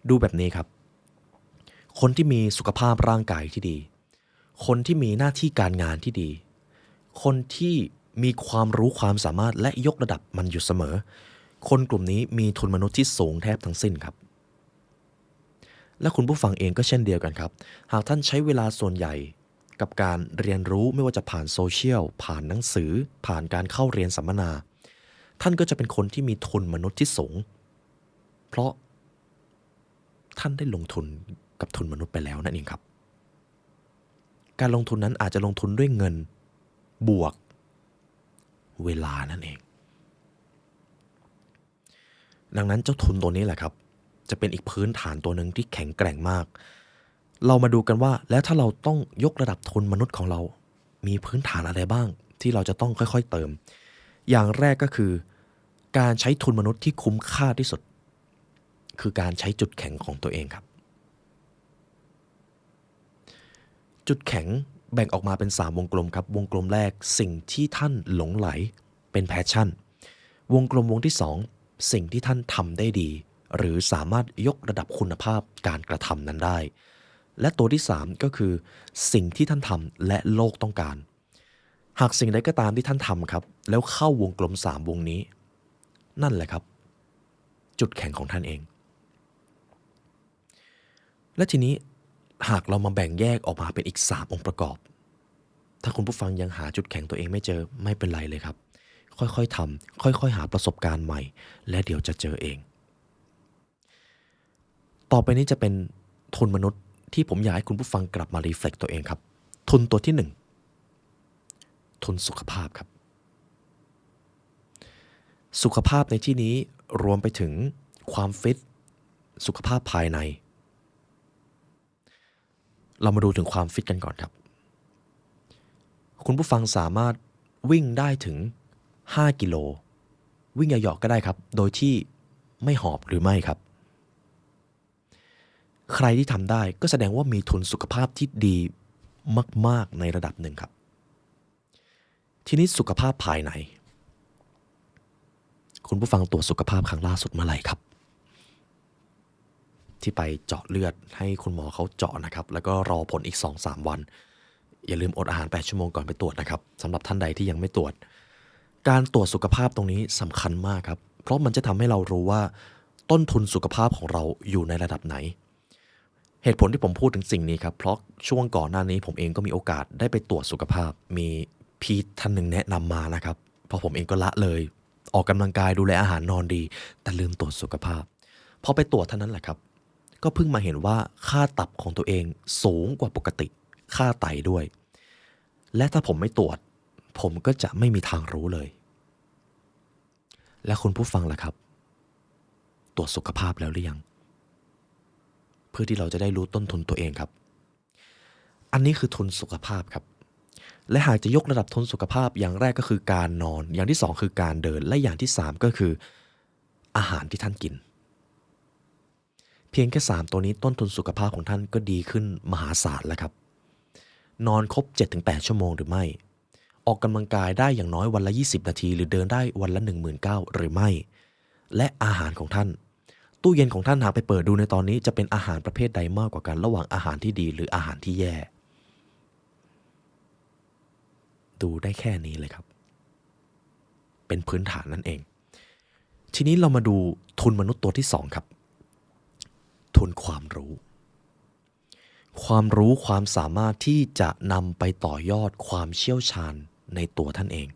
ดูแบบนี้ครับคนที่มีสุขภาพร่างกายที่ดีคนที่มีหน้าที่การงานที่ดีคนที่มีความรู้ความสามารถและยกระดับมันอยู่เสมอคนกลุ่มนี้มีทุนมนุษย์ที่สูงแทบทั้งสิ้นครับและคุณผู้ฟังเองก็เช่นเดียวกันครับหากท่านใช้เวลาส่วนใหญ่กับการเรียนรู้ไม่ว่าจะผ่านโซเชียลผ่านหนังสือผ่านการเข้าเรียนสัมมนาท่านก็จะเป็นคนที่มีทุนมนุษย์ที่สูงเพราะท่านได้ลงทุนกับทุนมนุษย์ไปแล้วนั่นเองครับการลงทุนนั้นอาจจะลงทุนด้วยเงินบวกเวลานั่นเองดังนั้นเจ้าทุนตัวนี้แหละครับจะเป็นอีกพื้นฐานตัวหนึ่งที่แข็งแกร่งมากเรามาดูกันว่าแล้วถ้าเราต้องยกระดับทุนมนุษย์ของเรามีพื้นฐานอะไรบ้างที่เราจะต้องค่อยๆเติมอย่างแรกก็คือการใช้ทุนมนุษย์ที่คุ้มค่าที่สุดคือการใช้จุดแข็งของตัวเองครับ จุดแข็งแบ่งออกมาเป็น3วงกลมครับวงกลมแรกสิ่งที่ท่านหลงไหลเป็นแพชชั่นวงกลมวงที่2สิ่งที่ท่านทำได้ดีหรือสามารถยกระดับคุณภาพการกระทำนั้นได้และตัวที่3ก็คือสิ่งที่ท่านทำและโลกต้องการหากสิ่งใดก็ตามที่ท่านทำครับแล้วเข้าวงกลม3วงนี้นั่นแหละครับจุดแข็งของท่านเองและทีนี้หากเรามาแบ่งแยกออกมาเป็นอีก3องค์ประกอบถ้าคุณผู้ฟังยังหาจุดแข็งตัวเองไม่เจอไม่เป็นไรเลยครับค่อยๆทำค่อยๆหาประสบการณ์ใหม่และเดี๋ยวจะเจอเองต่อไปนี้จะเป็นทุนมนุษย์ที่ผมอยากให้คุณผู้ฟังกลับมารีเฟล็กตัวเองครับทุนตัวที่1ทุนสุขภาพครับสุขภาพในที่นี้รวมไปถึงความฟิตสุขภาพภายในเรามาดูถึงความฟิตกันก่อนครับคุณผู้ฟังสามารถวิ่งได้ถึง5กิโลวิ่งเหยาะๆก็ได้ครับโดยที่ไม่หอบหรือไม่ครับใครที่ทำได้ก็แสดงว่ามีทุนสุขภาพที่ดีมากๆในระดับหนึ่งครับทีนี้สุขภาพภายในคุณผู้ฟังตรวจสุขภาพครั้งล่าสุดเมื่อไหร่ครับที่ไปเจาะเลือดให้คุณหมอเขาเจาะนะครับแล้วก็รอผลอีก 2-3 วันอย่าลืมอดอาหาร8ชั่วโมงก่อนไปตรวจนะครับสำหรับท่านใดที่ยังไม่ตรวจการตรวจสุขภาพตรงนี้สำคัญมากครับเพราะมันจะทำให้เรารู้ว่าต้นทุนสุขภาพของเราอยู่ในระดับไหนเหตุผลที่ผมพูดถึงสิ่งนี้ครับเพราะช่วงก่อนหน้านี้ผมเองก็มีโอกาสได้ไปตรวจสุขภาพมีพี่ท่านหนึ่งแนะนำมานะครับเพราะผมเองก็ละเลยออกกำลังกายดูแลอาหารนอนดีแต่ลืมตรวจสุขภาพพอไปตรวจเท่านั้นแหละครับก็เพิ่งมาเห็นว่าค่าตับของตัวเองสูงกว่าปกติค่าไตด้วยและถ้าผมไม่ตรวจผมก็จะไม่มีทางรู้เลยและคุณผู้ฟังล่ะครับตรวจสุขภาพแล้วหรือยังเพื่อที่เราจะได้รู้ต้นทุนตัวเองครับอันนี้คือทุนสุขภาพครับและหากจะยกระดับทุนสุขภาพอย่างแรกก็คือการนอนอย่างที่2คือการเดินและอย่างที่3ก็คืออาหารที่ท่านกินเพียงแค่3ตัวนี้ต้นทุนสุขภาพของท่านก็ดีขึ้นมหาศาลแล้วครับนอนครบ 7-8 ชั่วโมงหรือไม่ออกกำลังกายได้อย่างน้อยวันละ20นาทีหรือเดินได้วันละ 19,000 หรือไม่และอาหารของท่านตู้เย็นของท่านหากไปเปิดดูในตอนนี้จะเป็นอาหารประเภทใดมากกว่ากันระหว่างอาหารที่ดีหรืออาหารที่แย่ดูได้แค่นี้เลยครับเป็นพื้นฐานนั่นเองทีนี้เรามาดูทุนมนุษย์ตัวที่2ครับทุนความรู้ความสามารถที่จะนำไปต่อยอดความเชี่ยวชาญในตัวท่านเอง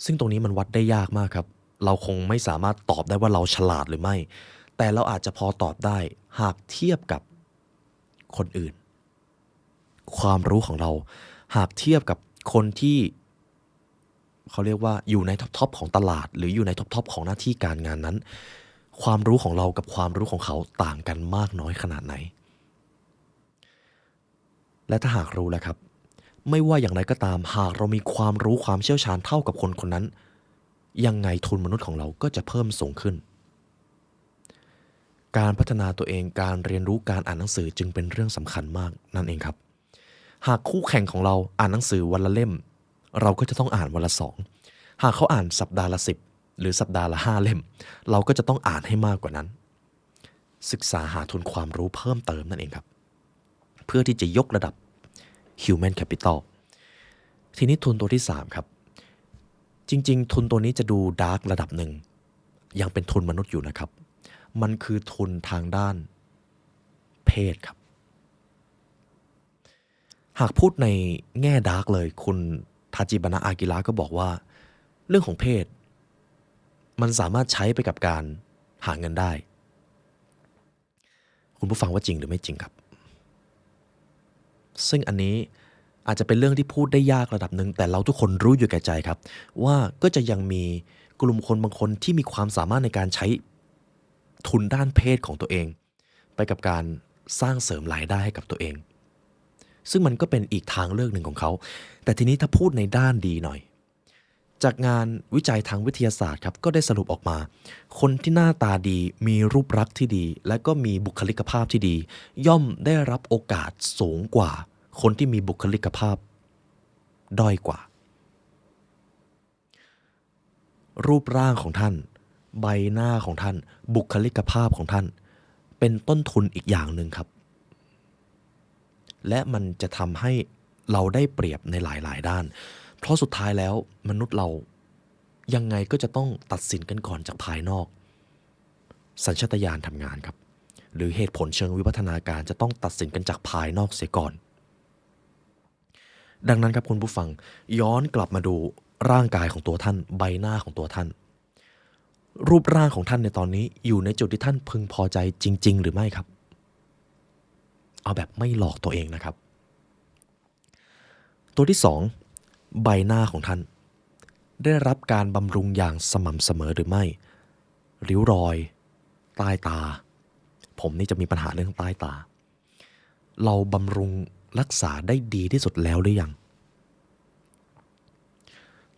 ซึ่งตรงนี้มันวัดได้ยากมากครับเราคงไม่สามารถตอบได้ว่าเราฉลาดหรือไม่แต่เราอาจจะพอตอบได้หากเทียบกับคนอื่นความรู้ของเราหากเทียบกับคนที่เขาเรียกว่าอยู่ในท็อปของตลาดหรืออยู่ในท็อปของหน้าที่การงานนั้นความรู้ของเรากับความรู้ของเขาต่างกันมากน้อยขนาดไหนและถ้าหากรู้แล้วครับไม่ว่าอย่างไรก็ตามหากเรามีความรู้ความเชี่ยวชาญเท่ากับคนคนนั้นยังไงทุนมนุษย์ของเราก็จะเพิ่มสูงขึ้นการพัฒนาตัวเองการเรียนรู้การอ่านหนังสือจึงเป็นเรื่องสำคัญมากนั่นเองครับหากคู่แข่งของเราอ่านหนังสือวันละเล่มเราก็จะต้องอ่านวันละ2หากเขาอ่านสัปดาห์ละ10หรือสัปดาห์ละ5เล่มเราก็จะต้องอ่านให้มากกว่านั้นศึกษาหาทุนความรู้เพิ่มเติมนั่นเองครับเพื่อที่จะยกระดับ Human Capital ทีนี้ทุนตัวที่3ครับจริงๆทุนตัวนี้จะดูดาร์กระดับหนึ่งยังเป็นทุนมนุษย์อยู่นะครับมันคือทุนทางด้านเพศครับหากพูดในแง่ดาร์กเลยคุณทาจิบานะอากิระก็บอกว่าเรื่องของเพศมันสามารถใช้ไปกับการหาเงินได้คุณผู้ฟังว่าจริงหรือไม่จริงครับซึ่งอันนี้อาจจะเป็นเรื่องที่พูดได้ยากระดับหนึ่งแต่เราทุกคนรู้อยู่แก่ใจครับว่าก็จะยังมีกลุ่มคนบางคนที่มีความสามารถในการใช้ทุนด้านเพศของตัวเองไปกับการสร้างเสริมรายได้ให้กับตัวเองซึ่งมันก็เป็นอีกทางเลือกหนึ่งของเขาแต่ทีนี้ถ้าพูดในด้านดีหน่อย จากงานวิจัยทางวิทยาศาสตร์ครับก็ได้สรุปออกมาคนที่หน้าตาดีมีรูปลักษณ์ที่ดีและก็มีบุคลิกภาพที่ดีย่อมได้รับโอกาสสูงกว่าคนที่มีบุคลิกภาพด้อยกว่ารูปร่างของท่านใบหน้าของท่านบุคลิกภาพของท่านเป็นต้นทุนอีกอย่างหนึ่งครับและมันจะทำให้เราได้เปรียบในหลายๆด้านเพราะสุดท้ายแล้วมนุษย์เรายังไงก็จะต้องตัดสินกันก่อนจากภายนอกสัญชาตญาณทำงานครับหรือเหตุผลเชิงวิวัฒนาการจะต้องตัดสินกันจากภายนอกเสียก่อนดังนั้นครับคุณผู้ฟังย้อนกลับมาดูร่างกายของตัวท่านใบหน้าของตัวท่านรูปร่างของท่านในตอนนี้อยู่ในจุดที่ท่านพึงพอใจจริงๆหรือไม่ครับเอาแบบไม่หลอกตัวเองนะครับตัวที่2ใบหน้าของท่านได้รับการบำรุงอย่างสม่ำเสมอหรือไม่ริ้วรอยใต้ตาผมนี่จะมีปัญหาเรื่องใต้ตาเราบำรุงรักษาได้ดีที่สุดแล้วหรือยัง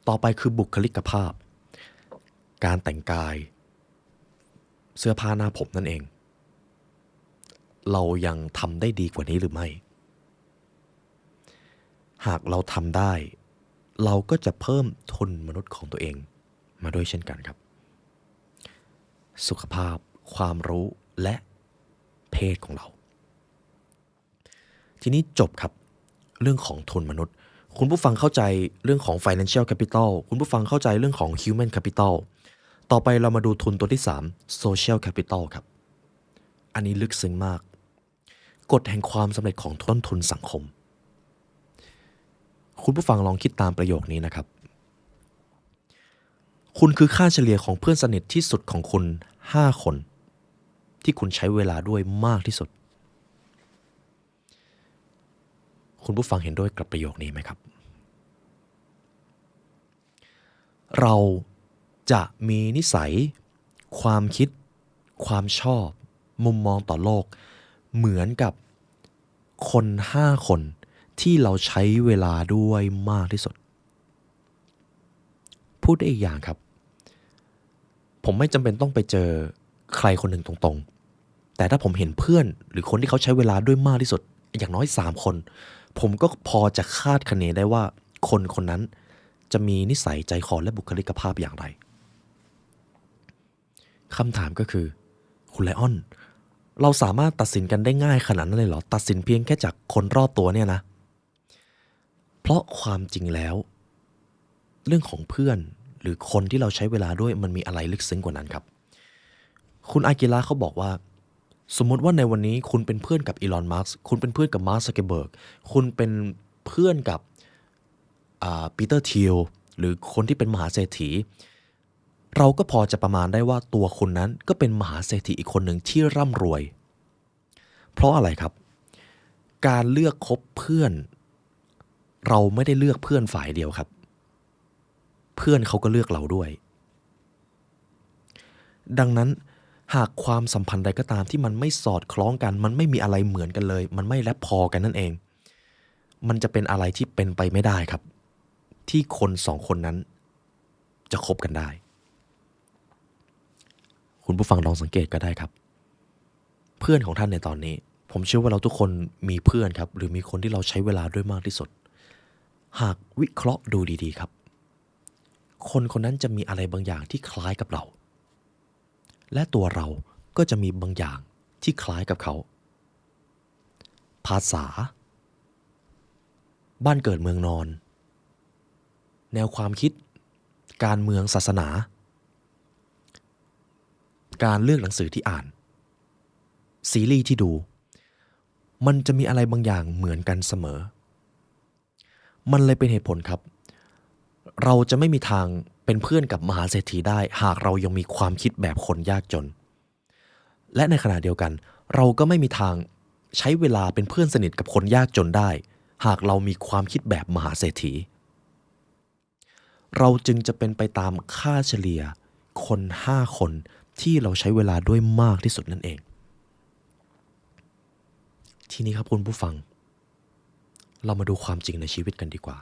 ต่อไปคือบุคลิกภาพการแต่งกายเสื้อผ้าหน้าผมนั่นเองเรายังทำได้ดีกว่านี้หรือไม่หากเราทำได้เราก็จะเพิ่มทุนมนุษย์ของตัวเองมาด้วยเช่นกันครับสุขภาพความรู้และเพศของเราทีนี้จบครับเรื่องของทุนมนุษย์คุณผู้ฟังเข้าใจเรื่องของ financial capital คุณผู้ฟังเข้าใจเรื่องของ human capital ต่อไปเรามาดูทุนตัวที่3 social capital ครับอันนี้ลึกซึ้งมากกฎแห่งความสำเร็จของต้นทุนสังคมคุณผู้ฟังลองคิดตามประโยคนี้นะครับคุณคือค่าเฉลี่ยของเพื่อนสนิทที่สุดของคุณ5 คนที่คุณใช้เวลาด้วยมากที่สุดคุณผู้ฟังเห็นด้วยกับประโยคนี้ไหมครับเราจะมีนิสัยความคิดความชอบมุมมองต่อโลกเหมือนกับคน5 คนที่เราใช้เวลาด้วยมากที่สุดพูดได้อีกอย่างครับผมไม่จำเป็นต้องไปเจอใครคนหนึ่งตรงๆแต่ถ้าผมเห็นเพื่อนหรือคนที่เขาใช้เวลาด้วยมากที่สุดอย่างน้อย3 คนผมก็พอจะคาดคะเนได้ว่าคนคนนั้นจะมีนิสัยใจคอและบุคลิกภาพอย่างไรคำถามก็คือคุณไลออนเราสามารถตัดสินกันได้ง่ายขนาดนั้นเลยเหรอตัดสินเพียงแค่จากคนรอบตัวเนี่ยนะเพราะความจริงแล้วเรื่องของเพื่อนหรือคนที่เราใช้เวลาด้วยมันมีอะไรลึกซึ้งกว่านั้นครับคุณอากิระเขาบอกว่าสมมติว่าในวันนี้คุณเป็นเพื่อนกับอีลอนมัสก์คุณเป็นเพื่อนกับมาร์ค ซักเคอร์เบิร์กคุณเป็นเพื่อนกับปีเตอร์ทิลหรือคนที่เป็นมหาเศรษฐีเราก็พอจะประมาณได้ว่าตัวคุณนั้นก็เป็นมหาเศรษฐีอีกคนหนึ่งที่ร่ำรวยเพราะอะไรครับการเลือกคบเพื่อนเราไม่ได้เลือกเพื่อนฝ่ายเดียวครับเพื่อนเขาก็เลือกเราด้วยดังนั้นหากความสัมพันธ์ใดก็ตามที่มันไม่สอดคล้องกันมันไม่มีอะไรเหมือนกันเลยมันไม่แลปพอกันนั่นเองมันจะเป็นอะไรที่เป็นไปไม่ได้ครับที่คน2 คนนั้นจะคบกันได้คุณผู้ฟังลองสังเกตก็ได้ครับเพื่อนของท่านในตอนนี้ผมเชื่อว่าเราทุกคนมีเพื่อนครับหรือมีคนที่เราใช้เวลาด้วยมากที่สุดหากวิเคราะห์ดูดีๆครับคนคนนั้นจะมีอะไรบางอย่างที่คล้ายกับเราและตัวเราก็จะมีบางอย่างที่คล้ายกับเขาภาษาบ้านเกิดเมืองนอนแนวความคิดการเมืองศาสนาการเลือกหนังสือที่อ่านซีรีส์ที่ดูมันจะมีอะไรบางอย่างเหมือนกันเสมอมันเลยเป็นเหตุผลครับเราจะไม่มีทางเป็นเพื่อนกับมหาเศรษฐีได้หากเรายังมีความคิดแบบคนยากจนและในขณะเดียวกันเราก็ไม่มีทางใช้เวลาเป็นเพื่อนสนิทกับคนยากจนได้หากเรามีความคิดแบบมหาเศรษฐีเราจึงจะเป็นไปตามค่าเฉลี่ยคน5 คนที่เราใช้เวลาด้วยมากที่สุดนั่นเองทีนี้ครับคุณผู้ฟังเรามาดูความจริงในชีวิตกันดีกว่า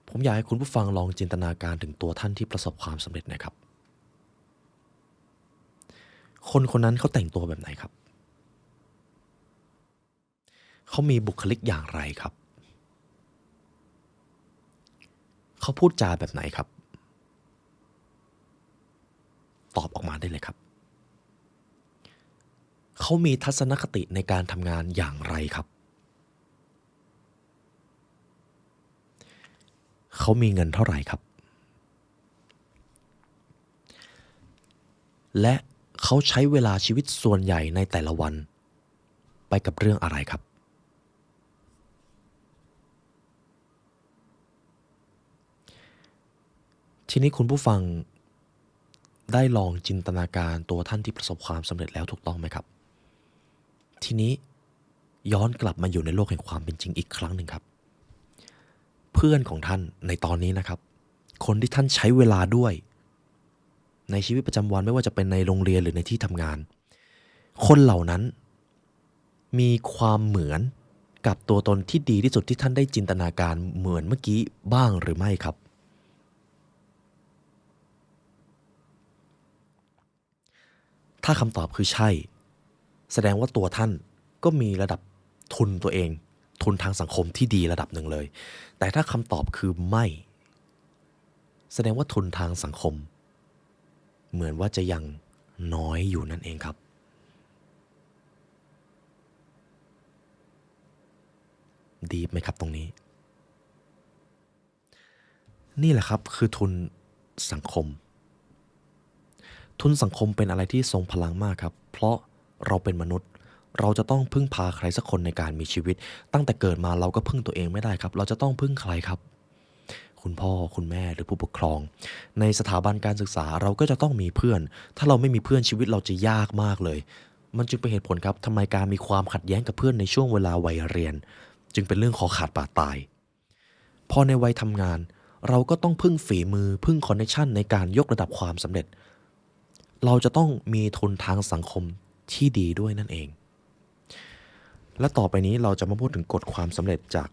ผมอยากให้คุณผู้ฟังลองจินตนาการถึงตัวท่านที่ประสบความสำเร็จนะครับคนคนนั้นเขาแต่งตัวแบบไหนครับเขามีบุคลิกอย่างไรครับเขาพูดจาแบบไหนครับตอบออกมาได้เลยครับเขามีทัศนคติในการทำงานอย่างไรครับเขามีเงินเท่าไหร่ครับและเขาใช้เวลาชีวิตส่วนใหญ่ในแต่ละวันไปกับเรื่องอะไรครับทีนี้คุณผู้ฟังได้ลองจินตนาการตัวท่านที่ประสบความสำเร็จแล้วถูกต้องไหมครับทีนี้ย้อนกลับมาอยู่ในโลกแห่งความเป็นจริงอีกครั้งหนึ่งครับเพื่อนของท่านในตอนนี้นะครับคนที่ท่านใช้เวลาด้วยในชีวิตประจำวันไม่ว่าจะเป็นในโรงเรียนหรือในที่ทำงานคนเหล่านั้นมีความเหมือนกับตัวตนที่ดีที่สุดที่ท่านได้จินตนาการเหมือนเมื่อกี้บ้างหรือไม่ครับถ้าคำตอบคือใช่แสดงว่าตัวท่านก็มีระดับทุนตัวเองทุนทางสังคมที่ดีระดับหนึ่งเลยแต่ถ้าคำตอบคือไม่แสดงว่าทุนทางสังคมเหมือนว่าจะยังน้อยอยู่นั่นเองครับดีไหมครับตรงนี้นี่แหละครับคือทุนสังคมทุนสังคมเป็นอะไรที่ทรงพลังมากครับเพราะเราเป็นมนุษย์เราจะต้องพึ่งพาใครสักคนในการมีชีวิตตั้งแต่เกิดมาเราก็พึ่งตัวเองไม่ได้ครับเราจะต้องพึ่งใครครับคุณพ่อคุณแม่หรือผู้ปกครองในสถาบันการศึกษาเราก็จะต้องมีเพื่อนถ้าเราไม่มีเพื่อนชีวิตเราจะยากมากเลยมันจึงเป็นเหตุผลครับทำไมการมีความขัดแย้งกับเพื่อนในช่วงเวลาวัยเรียนจึงเป็นเรื่องคอขาดบาดตายพอในวัยทำงานเราก็ต้องพึ่งฝีมือพึ่งคอนเนคชันในการยกระดับความสำเร็จเราจะต้องมีทุนทางสังคมที่ดีด้วยนั่นเองและต่อไปนี้เราจะมาพูดถึงกฎความสำเร็จจาก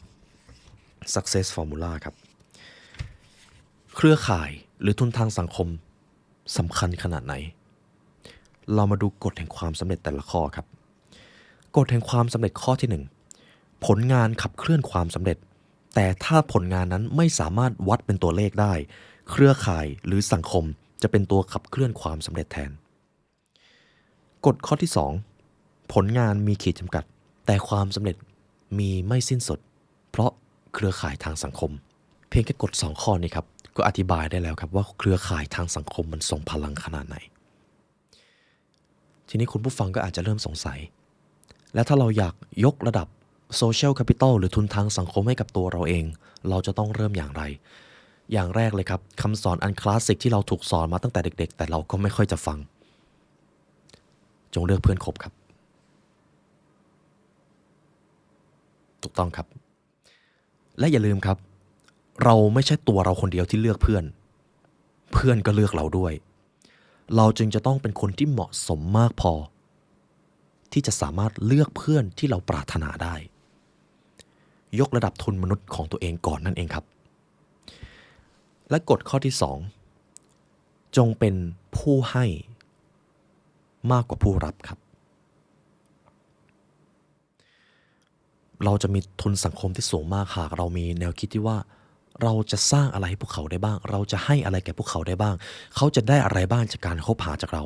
Success Formula ครับเครือข่ายหรือทุนทางสังคมสำคัญขนาดไหนเรามาดูกฎแห่งความสำเร็จแต่ละข้อครับกฎแห่งความสำเร็จข้อที่1ผลงานขับเคลื่อนความสำเร็จแต่ถ้าผลงานนั้นไม่สามารถวัดเป็นตัวเลขได้เครือข่ายหรือสังคมจะเป็นตัวขับเคลื่อนความสำเร็จแทนกฎข้อที่2ผลงานมีขีดจำกัดแต่ความสำเร็จมีไม่สิ้นสุดเพราะเครือข่ายทางสังคมเพียงแค่กฎ2ข้อนี้ครับก็อธิบายได้แล้วครับว่าเครือข่ายทางสังคมมันส่งพลังขนาดไหนทีนี้คุณผู้ฟังก็อาจจะเริ่มสงสัยและถ้าเราอยากยกระดับโซเชียลแคปิตอลหรือทุนทางสังคมให้กับตัวเราเองเราจะต้องเริ่มอย่างไรอย่างแรกเลยครับคำสอนอันคลาสสิกที่เราถูกสอนมาตั้งแต่เด็กๆแต่เราก็ไม่ค่อยจะฟังจงเลือกเพื่อนคบครับถูกต้องครับและอย่าลืมครับเราไม่ใช่ตัวเราคนเดียวที่เลือกเพื่อนเพื่อนก็เลือกเราด้วยเราจึงจะต้องเป็นคนที่เหมาะสมมากพอที่จะสามารถเลือกเพื่อนที่เราปรารถนาได้ยกระดับทุนมนุษย์ของตัวเองก่อนนั่นเองครับและกฎข้อที่2จงเป็นผู้ให้มากกว่าผู้รับครับเราจะมีทุนสังคมที่สูงมากหากเรามีแนวคิดที่ว่าเราจะสร้างอะไรให้พวกเขาได้บ้างเราจะให้อะไรแก่พวกเขาได้บ้างเขาจะได้อะไรบ้างจากการคบหาจากเรา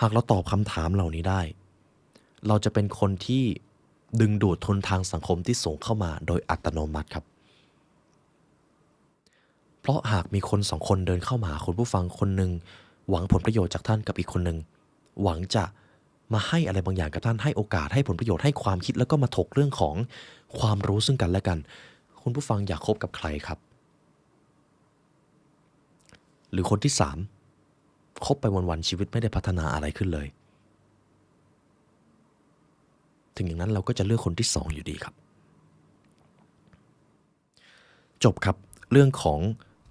หากเราตอบคำถามเหล่านี้ได้เราจะเป็นคนที่ดึงดูดทุนทางสังคมที่สูงเข้ามาโดยอัตโนมัติครับเพราะหากมีคน2คนเดินเข้ามาหาคุณผู้ฟังคนหนึ่งหวังผลประโยชน์จากท่านกับอีกคนหนึ่งหวังจะมาให้อะไรบางอย่างกับท่านให้โอกาสให้ผลประโยชน์ให้ความคิดแล้วก็มาถกเรื่องของความรู้ซึ่งกันและกันคุณผู้ฟังอยากคบกับใครครับหรือคนที่3คบไปวันๆชีวิตไม่ได้พัฒนาอะไรขึ้นเลยถึงอย่างนั้นเราก็จะเลือกคนที่2อยู่ดีครับจบครับเรื่องของ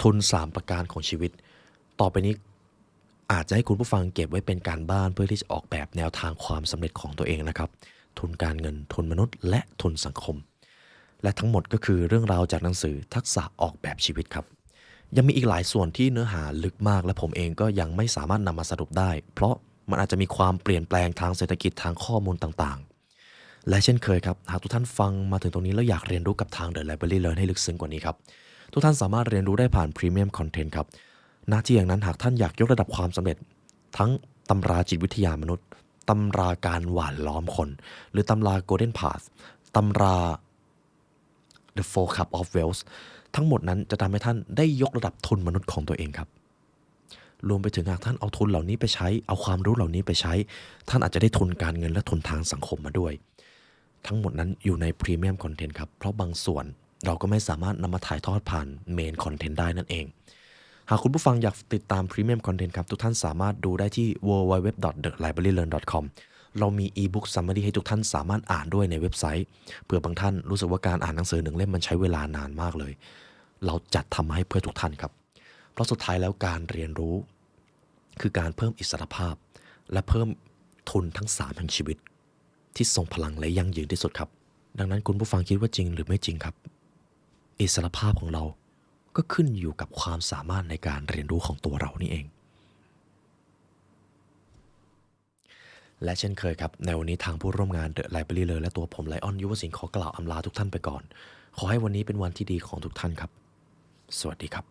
ทุน3ประการของชีวิตต่อไปนี้อาจจะให้คุณผู้ฟังเก็บไว้เป็นการบ้านเพื่อที่จะออกแบบแนวทางความสำเร็จของตัวเองนะครับทุนการเงินทุนมนุษย์และทุนสังคมและทั้งหมดก็คือเรื่องราวจากหนังสือทักษะออกแบบชีวิตครับ ยังมีอีกหลายส่วนที่เนื้อหาลึกมากและผมเองก็ยังไม่สามารถนำมาสรุปได้เพราะมันอาจจะมีความเปลี่ยนแปลงทางเศรษฐกิจทางข้อมูลต่างๆและเช่นเคยครับหากทุกท่านฟังมาถึงตรงนี้แล้วอยากเรียนรู้กับทาง The Library Learn ให้ลึกซึ้งกว่านี้ครับทุกท่านสามารถเรียนรู้ได้ผ่าน Premium Content ครับหน้าที่อย่างนั้นหากท่านอยากยกระดับความสำเร็จทั้งตำราจิตวิทยามนุษย์ตำราการหว่านล้อมคนหรือตำรา Golden Path ตำรา The Four Cup of Wealth ทั้งหมดนั้นจะทำให้ท่านได้ยกระดับทุนมนุษย์ของตัวเองครับรวมไปถึงหากท่านเอาทุนเหล่านี้ไปใช้เอาความรู้เหล่านี้ไปใช้ท่านอาจจะได้ทุนการเงินและทุนทางสังคมมาด้วยทั้งหมดนั้นอยู่ใน Premium Content ครับเพราะบางส่วนเราก็ไม่สามารถนำมาถ่ายทอดผ่าน Main Content ได้นั่นเองหากคุณผู้ฟังอยากติดตาม Premium Content ครับทุกท่านสามารถดูได้ที่ www.thelibrarylearn.com เรามี e-book summary ให้ทุกท่านสามารถอ่านด้วยในเว็บไซต์เผื่อบางท่านรู้สึกว่าการอ่านหนังสือหนึ่งเล่มมันใช้เวลานานมากเลยเราจัดทำให้เพื่อทุกท่านครับเพราะสุดท้ายแล้วการเรียนรู้คือการเพิ่มอิสรภาพและเพิ่มทุนทั้ง3แห่งชีวิตที่ทรงพลังและยั่งยืนที่สุดครับดังนั้นคุณผู้ฟังคิดว่าจริงหรือไม่จริงครับอิสรภาพของเราก็ขึ้นอยู่กับความสามารถในการเรียนรู้ของตัวเรานี่เองและเช่นเคยครับในวันนี้ทางผู้ร่วมงาน The Library Learn และตัวผมไลออนยุวสินขอกล่าวอำลาทุกท่านไปก่อนขอให้วันนี้เป็นวันที่ดีของทุกท่านครับสวัสดีครับ